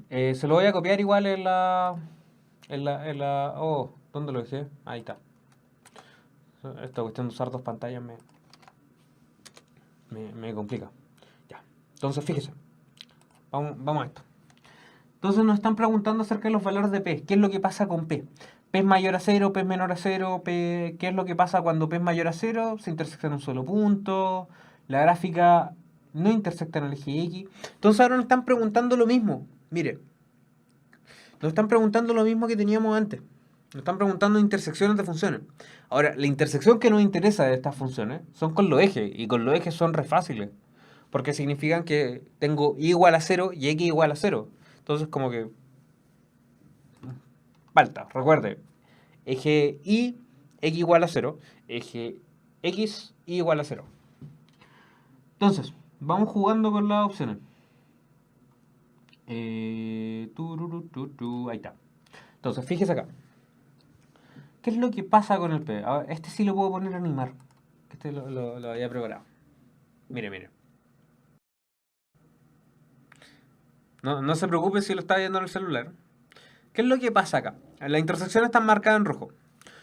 Speaker 1: se lo voy a copiar igual oh, ¿dónde lo dejé? Ahí está. Esta cuestión de usar dos pantallas me complica. Ya, entonces fíjese. Vamos a esto. Entonces nos están preguntando acerca de los valores de P. ¿Qué es lo que pasa con P? P es mayor a 0, P es menor a 0, P, ¿qué es lo que pasa cuando P es mayor a 0? Se intersecta en un solo punto, la gráfica no intersecta en el eje X. Entonces ahora nos están preguntando lo mismo. Mire, nos están preguntando lo mismo que teníamos antes. Nos están preguntando intersecciones de funciones. Ahora, la intersección que nos interesa de estas funciones son con los ejes, y con los ejes son re fáciles, porque significan que tengo y igual a 0 y x igual a 0. Entonces como que falta, recuerde, eje y x igual a 0, eje x y igual a 0. Entonces, vamos jugando con las opciones. Ahí está. Entonces, fíjese acá. ¿Qué es lo que pasa con el P? Ahora, este sí lo puedo poner a animar. Este lo había preparado. Mire, mire. No se preocupe si lo está viendo en el celular. ¿Qué es lo que pasa acá? La intersección está marcada en rojo.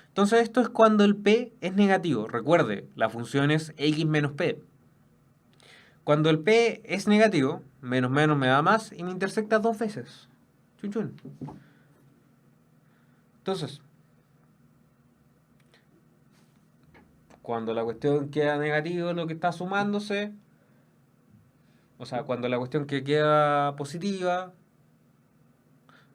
Speaker 1: Entonces esto es cuando el P es negativo. Recuerde, la función es x menos P. Cuando el P es negativo, menos menos me da más y me intersecta dos veces. Chun chun. Entonces, cuando la cuestión queda negativa, lo que está sumándose, o sea, cuando la cuestión que queda positiva,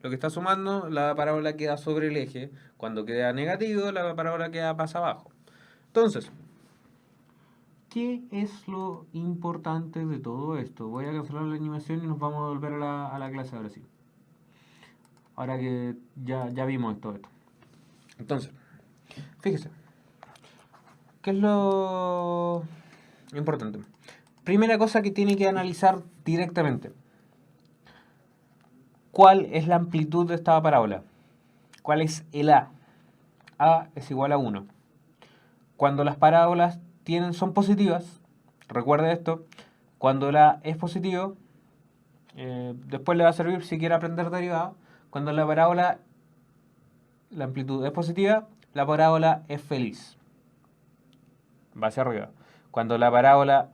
Speaker 1: lo que está sumando, la parábola queda sobre el eje. Cuando queda negativo, la parábola queda más abajo. Entonces, ¿qué es lo importante de todo esto? Voy a cancelar la animación y nos vamos a volver a la clase ahora sí. Ahora que ya vimos todo esto. Entonces, fíjese. ¿Qué es lo importante? Primera cosa que tiene que analizar directamente. ¿Cuál es la amplitud de esta parábola? ¿Cuál es el A? A es igual a 1. Cuando las parábolas son positivas, recuerde esto, cuando la A es positivo, después le va a servir si quiere aprender derivado. Cuando la parábola, la amplitud es positiva, la parábola es feliz. Va hacia arriba. Cuando la parábola,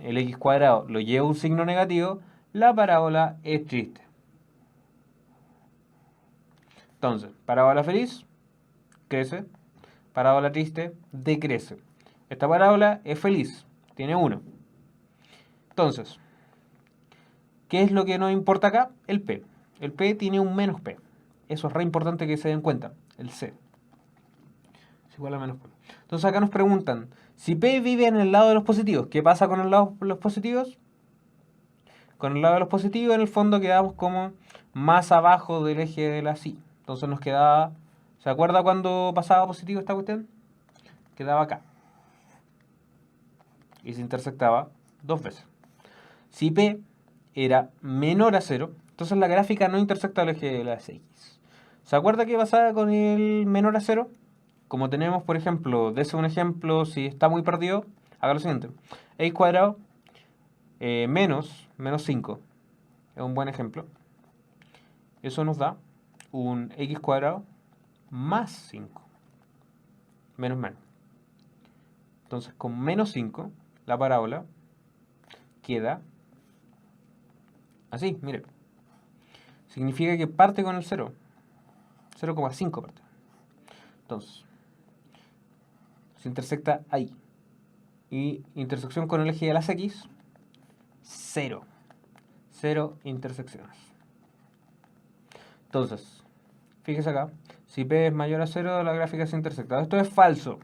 Speaker 1: el x cuadrado, lo lleva a un signo negativo, la parábola es triste. Entonces, parábola feliz, crece. Parábola triste, decrece. Esta parábola es feliz, tiene 1. Entonces, ¿qué es lo que nos importa acá? El P. El P tiene un menos P. Eso es re importante que se den cuenta. El C es igual a menos P. Entonces acá nos preguntan, si P vive en el lado de los positivos, ¿qué pasa con el lado de los positivos? Con el lado de los positivos, en el fondo quedamos como más abajo del eje de la Y. Entonces nos quedaba, ¿se acuerda cuando pasaba positivo esta cuestión? Quedaba acá. Y se intersectaba dos veces. Si P era menor a 0, entonces la gráfica no intersecta el eje de las X. ¿Se acuerda qué pasaba con el menor a 0? Como tenemos, por ejemplo, dese un ejemplo, si está muy perdido, haga lo siguiente. X cuadrado menos 5. Es un buen ejemplo. Eso nos da un X cuadrado más 5. Menos menos. Entonces, con menos 5, la parábola queda así, mire. Significa que parte con el 0. 0,5 parte. Entonces, se intersecta ahí. Y intersección con el eje de las X, 0. 0 intersecciones. Entonces, fíjese acá. Si P es mayor a 0, la gráfica se intersecta. Esto es falso,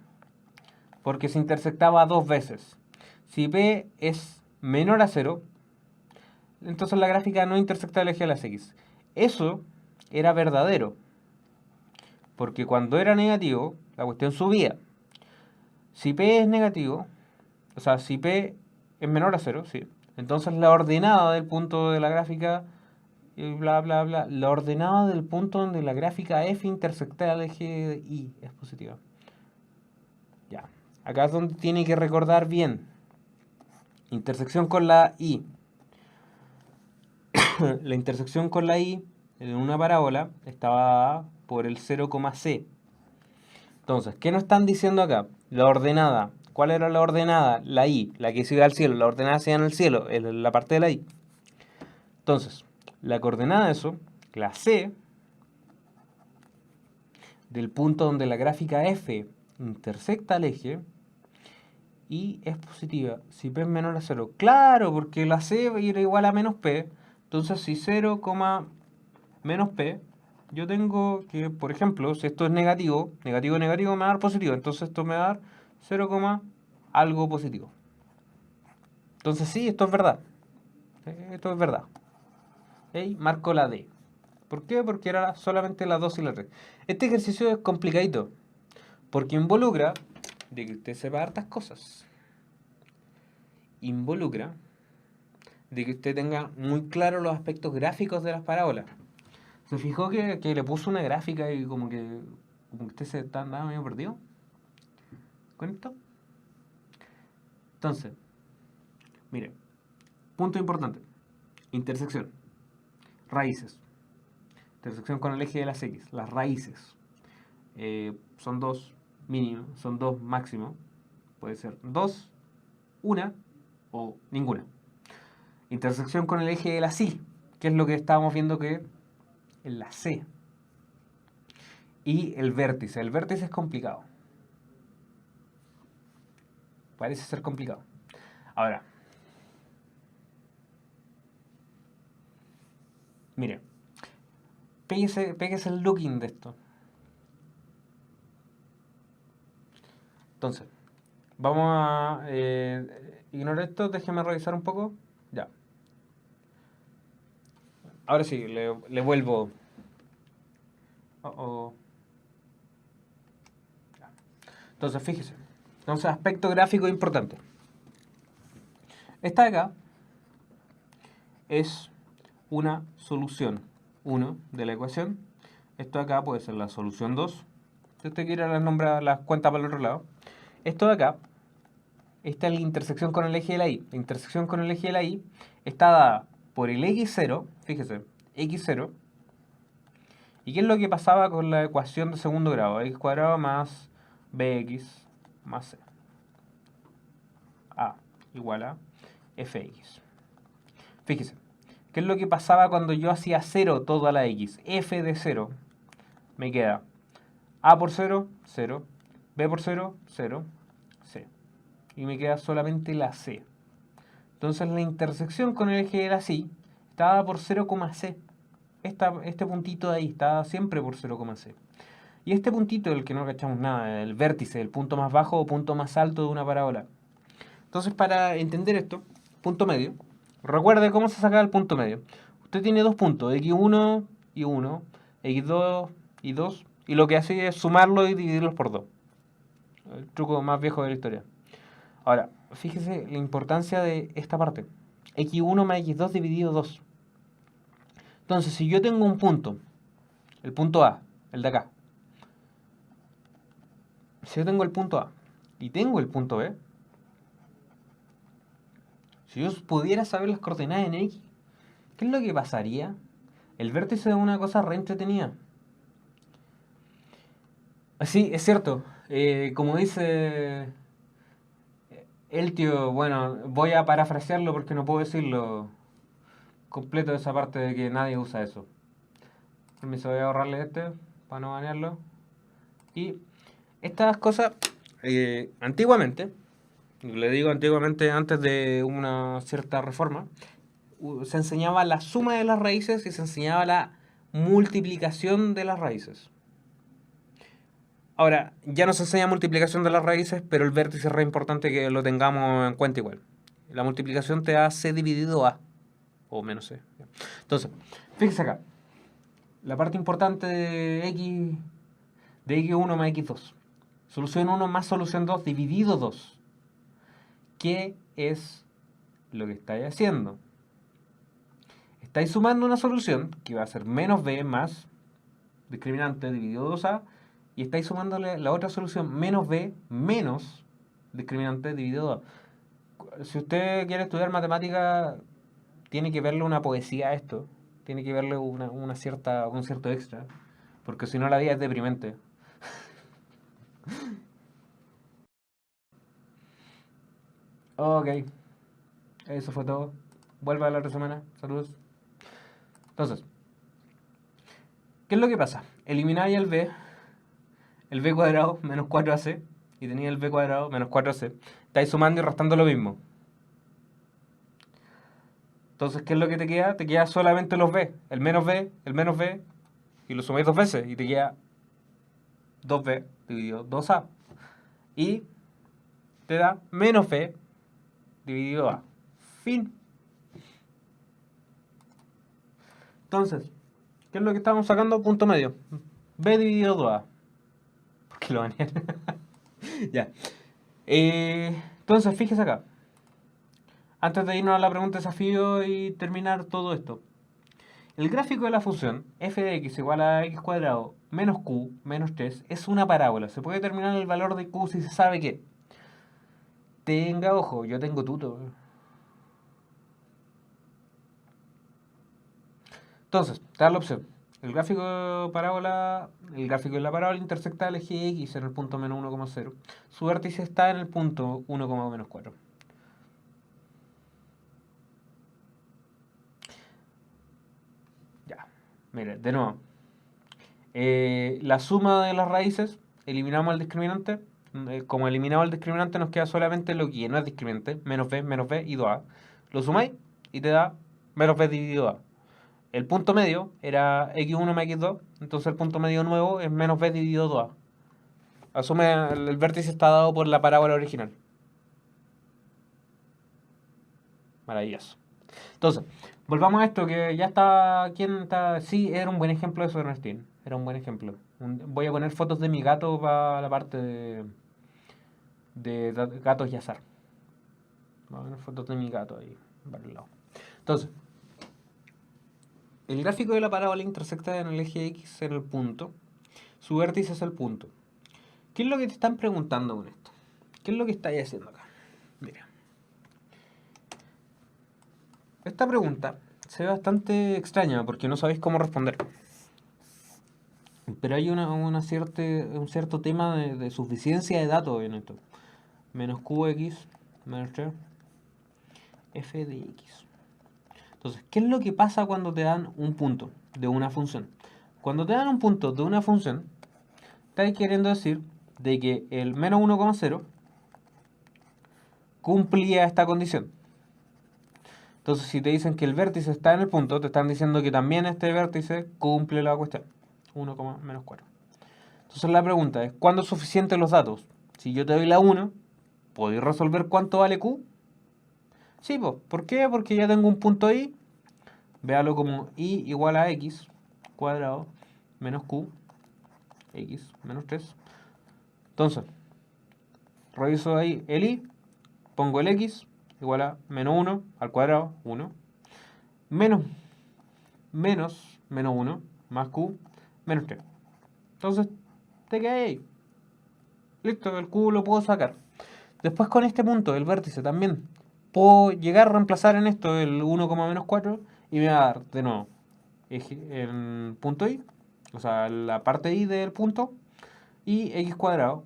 Speaker 1: porque se intersectaba dos veces. Si P es menor a 0, entonces la gráfica no intersecta el eje de las X. Eso era verdadero, porque cuando era negativo, la cuestión subía. Si P es negativo, o sea, si P es menor a 0, sí, entonces la ordenada del punto de la gráfica, y bla, bla, bla, la ordenada del punto donde la gráfica F intersecta el eje de Y es positiva. Ya, acá es donde tiene que recordar bien. Intersección con la Y. La intersección con la Y en una parábola estaba por el 0,c. Entonces, ¿qué nos están diciendo acá? La ordenada. ¿Cuál era la ordenada? La Y, la que se iba al cielo. La ordenada se iba en el cielo, en la parte de la Y. Entonces, la coordenada de eso, la C, del punto donde la gráfica f intersecta al eje y es positiva. Si p es menor a 0. Claro, porque la c va a ir igual a menos p. Entonces, si 0, menos p, yo tengo que, por ejemplo, si esto es negativo, negativo, negativo, me va a dar positivo. Entonces, esto me va a dar 0, algo positivo. Entonces, sí, esto es verdad. Esto es verdad. ¿Okay? Marco la D. ¿Por qué? Porque era solamente la 2 y la 3. Este ejercicio es complicadito, porque involucra de que usted sepa hartas cosas. Involucra de que usted tenga muy claro los aspectos gráficos de las parábolas. ¿Se fijó que le puso una gráfica y como que usted se está andando medio perdido con esto? Entonces, mire, punto importante. Intersección. Raíces. Intersección con el eje de las X. Las raíces. Son dos mínimo, son dos máximo. Puede ser dos, una o ninguna. Intersección con el eje de la Y, que es lo que estábamos viendo que en la C. Y el vértice. El vértice es complicado. Parece ser complicado. Ahora, mire, péguese el looking de esto. Entonces, vamos a ignorar esto, déjeme revisar un poco. Ya. Ahora sí, le vuelvo. Ya. Entonces, fíjese. Entonces, aspecto gráfico importante. Esta de acá es una solución 1 de la ecuación. Esto de acá puede ser la solución 2. Si usted quiere nombrar las cuentas para el otro lado. Esto de acá, esta es la intersección con el eje de la Y. La intersección con el eje de la Y está dada por el x0, fíjese, x0. ¿Y qué es lo que pasaba con la ecuación de segundo grado? X cuadrado más bx más c. A igual a fx. Fíjese, ¿qué es lo que pasaba cuando yo hacía 0 toda la x? F de 0 me queda A por 0, 0, B por 0, 0, C. Y me queda solamente la C. Entonces la intersección con el eje de la Y está dada por 0,C. Este puntito de ahí está siempre por 0,C. Y este puntito, el que no cachamos nada, el vértice, el punto más bajo o punto más alto de una parábola. Entonces, para entender esto, punto medio, recuerde cómo se saca el punto medio. Usted tiene dos puntos, x1 y 1, x2 y 2, y lo que hace es sumarlo y dividirlos por 2. El truco más viejo de la historia. Ahora, fíjese la importancia de esta parte. x1 más x2 dividido 2. Entonces, si yo tengo un punto, el punto A, el de acá. Si yo tengo el punto A y tengo el punto B, si yo pudiera saber las coordenadas en X, ¿qué es lo que pasaría? El vértice es una cosa re entretenida. Sí, es cierto. Como dice el tío, bueno, voy a parafrasearlo porque no puedo decirlo completo de esa parte de que nadie usa eso. Permiso, voy a ahorrarle este para no banearlo. Y estas cosas, antiguamente, le digo antiguamente antes de una cierta reforma, se enseñaba la suma de las raíces y se enseñaba la multiplicación de las raíces. Ahora, ya no se enseña multiplicación de las raíces, pero el vértice es re importante que lo tengamos en cuenta igual. La multiplicación te da c dividido a, o menos c. Entonces, fíjese acá. La parte importante de x1 más x2. Solución 1 más solución 2 dividido 2. ¿Qué es lo que estáis haciendo? Estáis sumando una solución que va a ser menos b más discriminante dividido 2a, y estáis sumándole la otra solución menos b menos discriminante dividido 2. Si usted quiere estudiar matemática, tiene que verle una poesía a esto, tiene que verle un cierto extra, porque si no la vida es deprimente. Ok, eso fue todo. Vuelva a la otra semana. Saludos. Entonces, ¿qué es lo que pasa? Elimináis el b el b cuadrado menos 4ac y tenéis el b cuadrado menos 4c. Estáis sumando y restando lo mismo. Entonces, ¿qué es lo que te queda? Te queda solamente los b. El menos b, y lo sumáis dos veces y te queda 2b dividido 2a. Y te da menos b dividido a. Fin. Entonces, ¿qué es lo que estamos sacando? Punto medio. B dividido 2A. ¿Por qué lo banean? Ya. Entonces, fíjese acá. Antes de irnos a la pregunta de desafío y terminar todo esto. El gráfico de la función f de x igual a x cuadrado menos q menos 3 es una parábola. Se puede determinar el valor de q si se sabe que. Tenga ojo, yo tengo tuto. Entonces, te da la opción. El gráfico de la parábola intersecta el eje X en el punto menos 1,0. Su vértice está en el punto 1,-4. Ya, mire, de nuevo. La suma de las raíces, eliminamos el discriminante. Como eliminamos el discriminante, nos queda solamente lo que no es discriminante, menos b y 2a. Lo sumáis y te da menos b dividido a. El punto medio era x1 más x2, entonces el punto medio nuevo es menos b dividido 2a. Asume el vértice está dado por la parábola original. Maravilloso. Entonces, volvamos a esto que ya está. ¿Quién está? Sí, era un buen ejemplo de eso, Ernestín. Era un buen ejemplo. Voy a poner fotos de mi gato para la parte de gatos y azar. Voy a poner fotos de mi gato ahí, para el lado. Entonces, el gráfico de la parábola intersecta en el eje X en el punto. Su vértice es el punto. ¿Qué es lo que te están preguntando con esto? ¿Qué es lo que estáis haciendo acá? Mira. Esta pregunta se ve bastante extraña porque no sabéis cómo responder. Pero hay un cierto tema de suficiencia de datos en esto. Menos qx menos 3 f de x. Entonces, ¿qué es lo que pasa cuando te dan un punto de una función? Cuando te dan un punto de una función, estáis queriendo decir de que el menos 1,0 cumplía esta condición. Entonces, si te dicen que el vértice está en el punto, te están diciendo que también este vértice cumple la cuestión. 1,-4. Entonces la pregunta es, ¿cuándo es suficiente los datos? Si yo te doy la 1, ¿podéis resolver cuánto vale q? Sí, pues. ¿Por qué? Porque ya tengo un punto i. Véalo como i igual a x cuadrado menos q, x menos 3. Entonces, reviso ahí el i, pongo el x igual a menos 1 al cuadrado, 1, menos 1 más q menos 3. Entonces, te queda ahí. Listo, el q lo puedo sacar. Después con este punto, el vértice también, puedo llegar a reemplazar en esto el 1,-4 y me va a dar de nuevo el punto i, o sea, la parte i del punto, y x cuadrado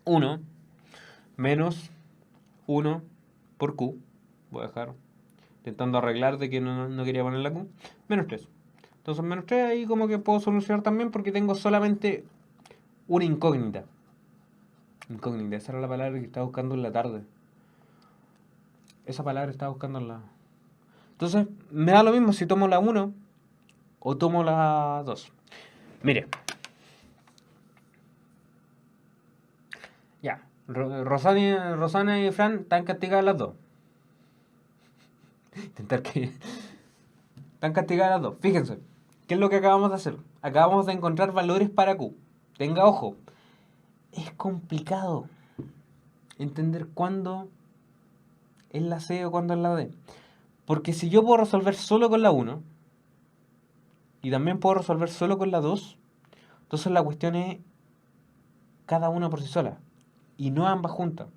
Speaker 1: 1 menos 1 por q. Voy a dejar intentando arreglar de que no quería poner la q, menos 3. Entonces menos 3 ahí como que puedo solucionar también porque tengo solamente una incógnita. Incógnita, esa era la palabra que estaba buscando en la tarde. Esa palabra estaba buscando en la... Entonces, me da lo mismo si tomo la 1 o tomo la 2. Mire. Ya. Rosana y Fran están castigadas las dos. Intentar que... Están castigadas las dos. Fíjense. ¿Qué es lo que acabamos de hacer? Acabamos de encontrar valores para Q. Tenga ojo. Es complicado entender cuándo es la C o cuándo es la D. Porque si yo puedo resolver solo con la 1 y también puedo resolver solo con la 2, entonces la cuestión es cada una por sí sola y no ambas juntas.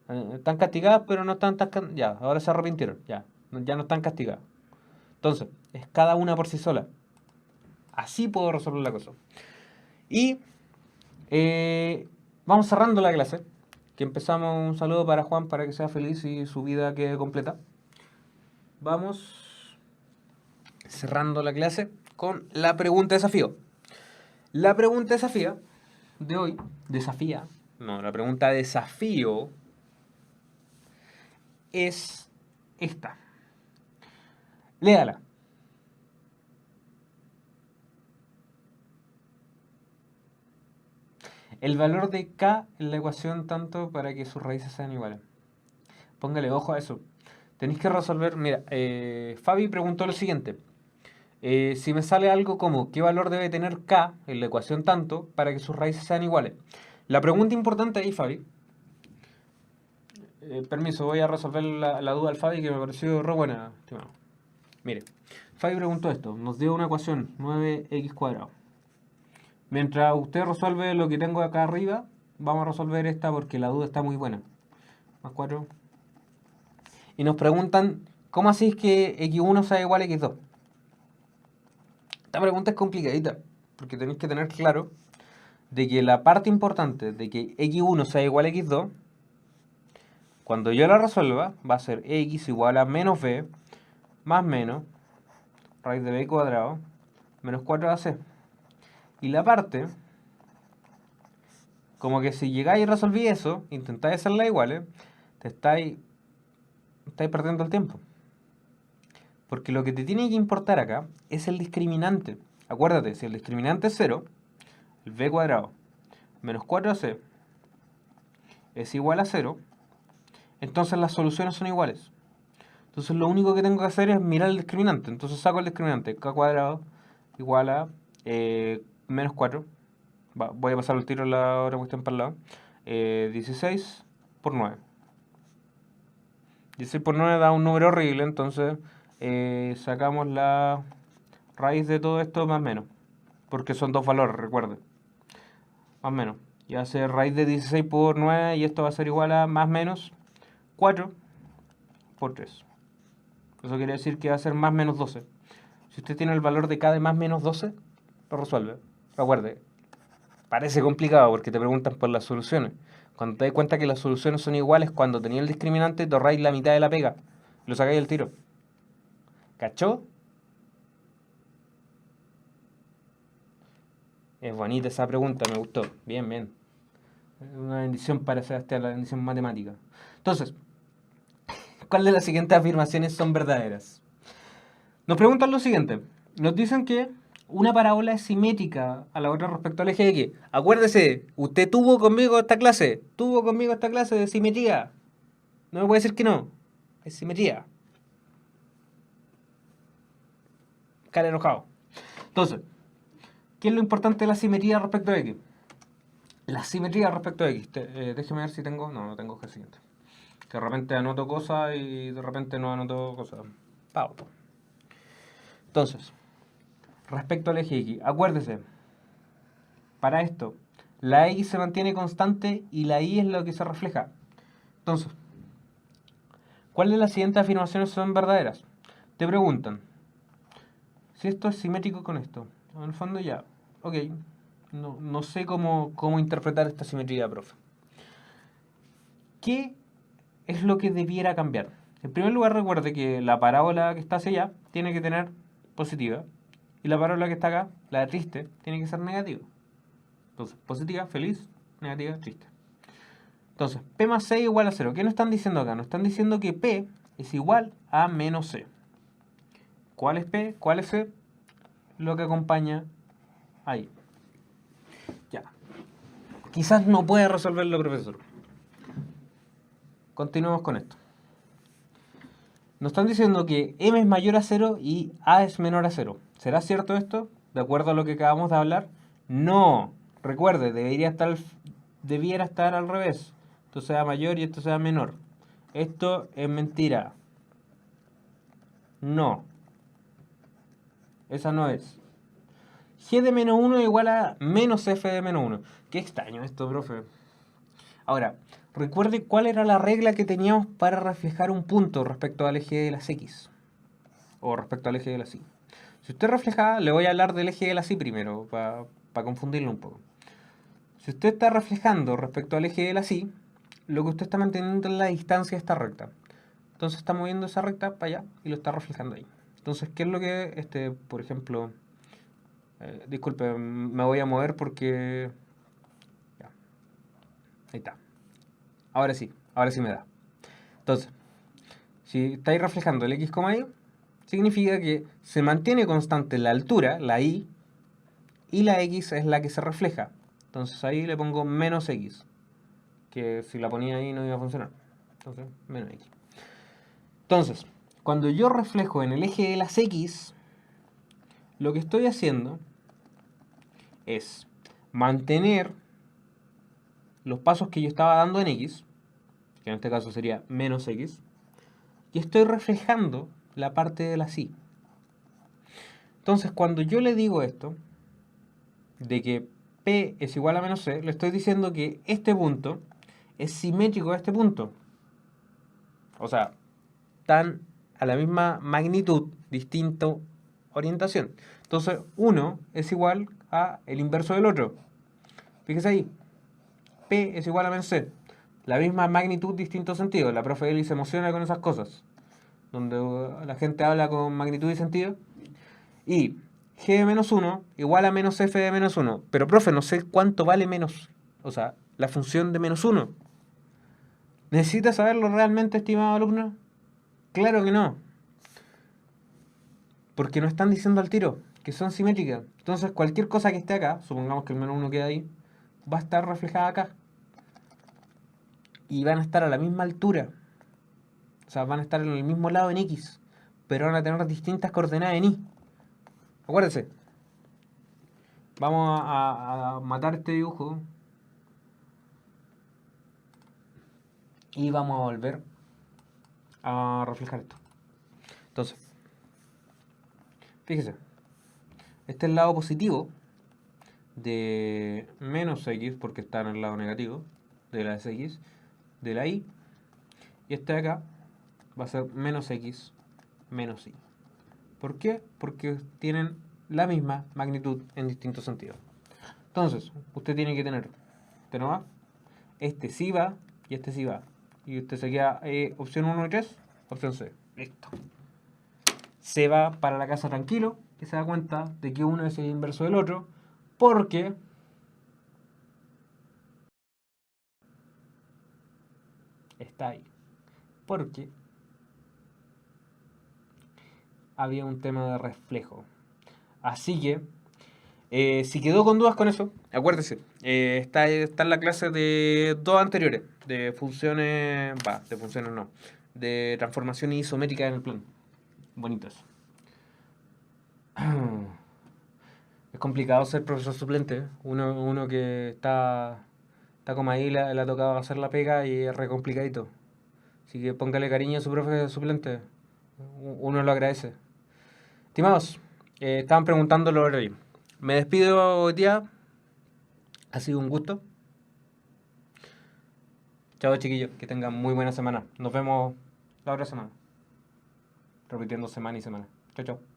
Speaker 1: Están castigadas, pero no están tan... Ya, ahora se arrepintieron. Ya no están castigadas. Entonces, es cada una por sí sola. Así puedo resolver la cosa. Y vamos cerrando la clase. Que empezamos, un saludo para Juan para que sea feliz y su vida quede completa. Vamos cerrando la clase con la pregunta desafío. La pregunta desafía de hoy, la pregunta desafío es esta. Léala. El valor de k en la ecuación tanto para que sus raíces sean iguales. Póngale ojo a eso. Tenéis que resolver. Mira, Fabi preguntó lo siguiente. Si me sale algo como ¿qué valor debe tener k en la ecuación tanto para que sus raíces sean iguales? La pregunta importante ahí, Fabi. Permiso, voy a resolver la duda al Fabi que me pareció re buena, estimado. Mire, Fabi preguntó esto. Nos dio una ecuación 9x cuadrado. Mientras usted resuelve lo que tengo acá arriba, vamos a resolver esta porque la duda está muy buena. Más 4. Y nos preguntan, ¿cómo así es que x1 sea igual a x2? Esta pregunta es complicadita, porque tenéis que tener claro de que la parte importante de que x1 sea igual a x2, cuando yo la resuelva, va a ser x igual a menos b, más menos, raíz de b cuadrado, menos 4ac. Y la parte, como que si llegáis y resolví eso, intentáis hacerla iguales, estáis perdiendo el tiempo. Porque lo que te tiene que importar acá es el discriminante. Acuérdate, si el discriminante es 0, el b cuadrado menos 4ac es igual a 0, entonces las soluciones son iguales. Entonces lo único que tengo que hacer es mirar el discriminante. Entonces saco el discriminante, k cuadrado igual a menos 4. Voy a pasar el tiro la otra cuestión para el lado. 16 por 9. 16 por 9 da un número horrible, entonces sacamos la raíz de todo esto más menos. Porque son dos valores, recuerden. Más menos. Y va a ser raíz de 16 por 9 y esto va a ser igual a más menos 4 por 3. Eso quiere decir que va a ser más menos 12. Si usted tiene el valor de k de más menos 12, lo resuelve. Recuerde, parece complicado porque te preguntan por las soluciones. Cuando te das cuenta que las soluciones son iguales, cuando tenía el discriminante, te ahorráis la mitad de la pega. Lo sacáis del tiro. ¿Cachó? Es bonita esa pregunta, me gustó. Bien, bien. Una bendición para Sebastián, la bendición matemática. Entonces, ¿cuál de las siguientes afirmaciones son verdaderas? Nos preguntan lo siguiente. Nos dicen que una parábola es simétrica a la otra respecto al eje X. Acuérdese, usted tuvo conmigo esta clase de simetría. No me puede decir que no. Es simetría. Cara enojado. Entonces, ¿qué es lo importante de la simetría respecto a X? La simetría respecto a X. Déjeme ver si tengo... No tengo el siguiente. Que de repente anoto cosas y de repente no anoto cosas. Pauto. Entonces, respecto al eje X, acuérdese, para esto, la X se mantiene constante y la Y es lo que se refleja. Entonces, ¿cuáles de las siguientes afirmaciones son verdaderas? Te preguntan, si esto es simétrico con esto. En el fondo ya, ok, no sé cómo interpretar esta simetría, profe. ¿Qué es lo que debiera cambiar? En primer lugar, recuerde que la parábola que está hacia allá tiene que tener positiva. Y la parábola que está acá, la de triste, tiene que ser negativa. Entonces, positiva, feliz, negativa, triste. Entonces, P más C igual a 0. ¿Qué nos están diciendo acá? Nos están diciendo que P es igual a menos C. ¿Cuál es P? ¿Cuál es C? Lo que acompaña ahí. Ya. Quizás no pueda resolverlo, profesor. Continuemos con esto. Nos están diciendo que M es mayor a 0 y A es menor a 0. ¿Será cierto esto? ¿De acuerdo a lo que acabamos de hablar? No. Recuerde, debiera estar al revés. Esto sea mayor y esto sea menor. Esto es mentira. No. Esa no es. G de menos 1 es igual a menos F de menos 1. Qué extraño esto, profe. Ahora, recuerde cuál era la regla que teníamos para reflejar un punto respecto al eje de las X. O respecto al eje de las Y. Si usted refleja, le voy a hablar del eje de las Y primero, para confundirlo un poco. Si usted está reflejando respecto al eje de las Y, lo que usted está manteniendo es la distancia de esta recta. Entonces está moviendo esa recta para allá y lo está reflejando ahí. Entonces, ¿qué es lo que, por ejemplo, Disculpe, me voy a mover porque... Ya, ahí está. Ahora sí me da. Entonces, si estáis reflejando el x, y, significa que se mantiene constante la altura, la y la x es la que se refleja. Entonces ahí le pongo menos x, que si la ponía ahí no iba a funcionar. Entonces, menos x. Entonces, cuando yo reflejo en el eje de las x, lo que estoy haciendo es mantener los pasos que yo estaba dando en x, que en este caso sería menos x, y estoy reflejando la parte de la y. Entonces, cuando yo le digo esto, de que P es igual a menos C, le estoy diciendo que este punto es simétrico a este punto. O sea, están a la misma magnitud, distinta orientación. Entonces, uno es igual a el inverso del otro. Fíjese ahí. P es igual a menos C. La misma magnitud, distinto sentido. La profe Eli se emociona con esas cosas. Donde la gente habla con magnitud y sentido. Y g de menos 1 igual a menos f de menos 1. Pero, profe, no sé cuánto vale menos. O sea, la función de menos 1. ¿Necesita saberlo realmente, estimado alumno? Claro que no. Porque nos están diciendo al tiro que son simétricas. Entonces, cualquier cosa que esté acá, supongamos que el menos 1 queda ahí, va a estar reflejada acá. Y van a estar a la misma altura. O sea, van a estar en el mismo lado en x. Pero van a tener distintas coordenadas en y. Acuérdense. Vamos a matar este dibujo. Y vamos a volver a reflejar esto. Entonces, fíjese. Este es el lado positivo de menos x, porque está en el lado negativo de la x, de la y. Y este de acá va a ser menos x menos y. ¿Por qué? Porque tienen la misma magnitud en distintos sentidos. Entonces, usted tiene que tener, este no va, este sí va y este sí va. Y usted se queda opción 1 y 3, opción C. Listo. Se va para la casa tranquilo y se da cuenta de que uno es el inverso del otro porque está ahí. Porque había un tema de reflejo. Así que, si quedó con dudas con eso, acuérdese, está en la clase de dos anteriores, de funciones, de funciones no, de transformación isométrica en el plano. Bonitas. Es complicado ser profesor suplente. Uno que está como ahí, le ha tocado hacer la pega y es re complicadito. Así que póngale cariño a su profe suplente. Uno lo agradece. Estimados, estaban preguntando lo horario. Me despido hoy día. Ha sido un gusto. Chao, chiquillos. Que tengan muy buena semana. Nos vemos la otra semana. Repitiendo semana y semana. Chao, chao.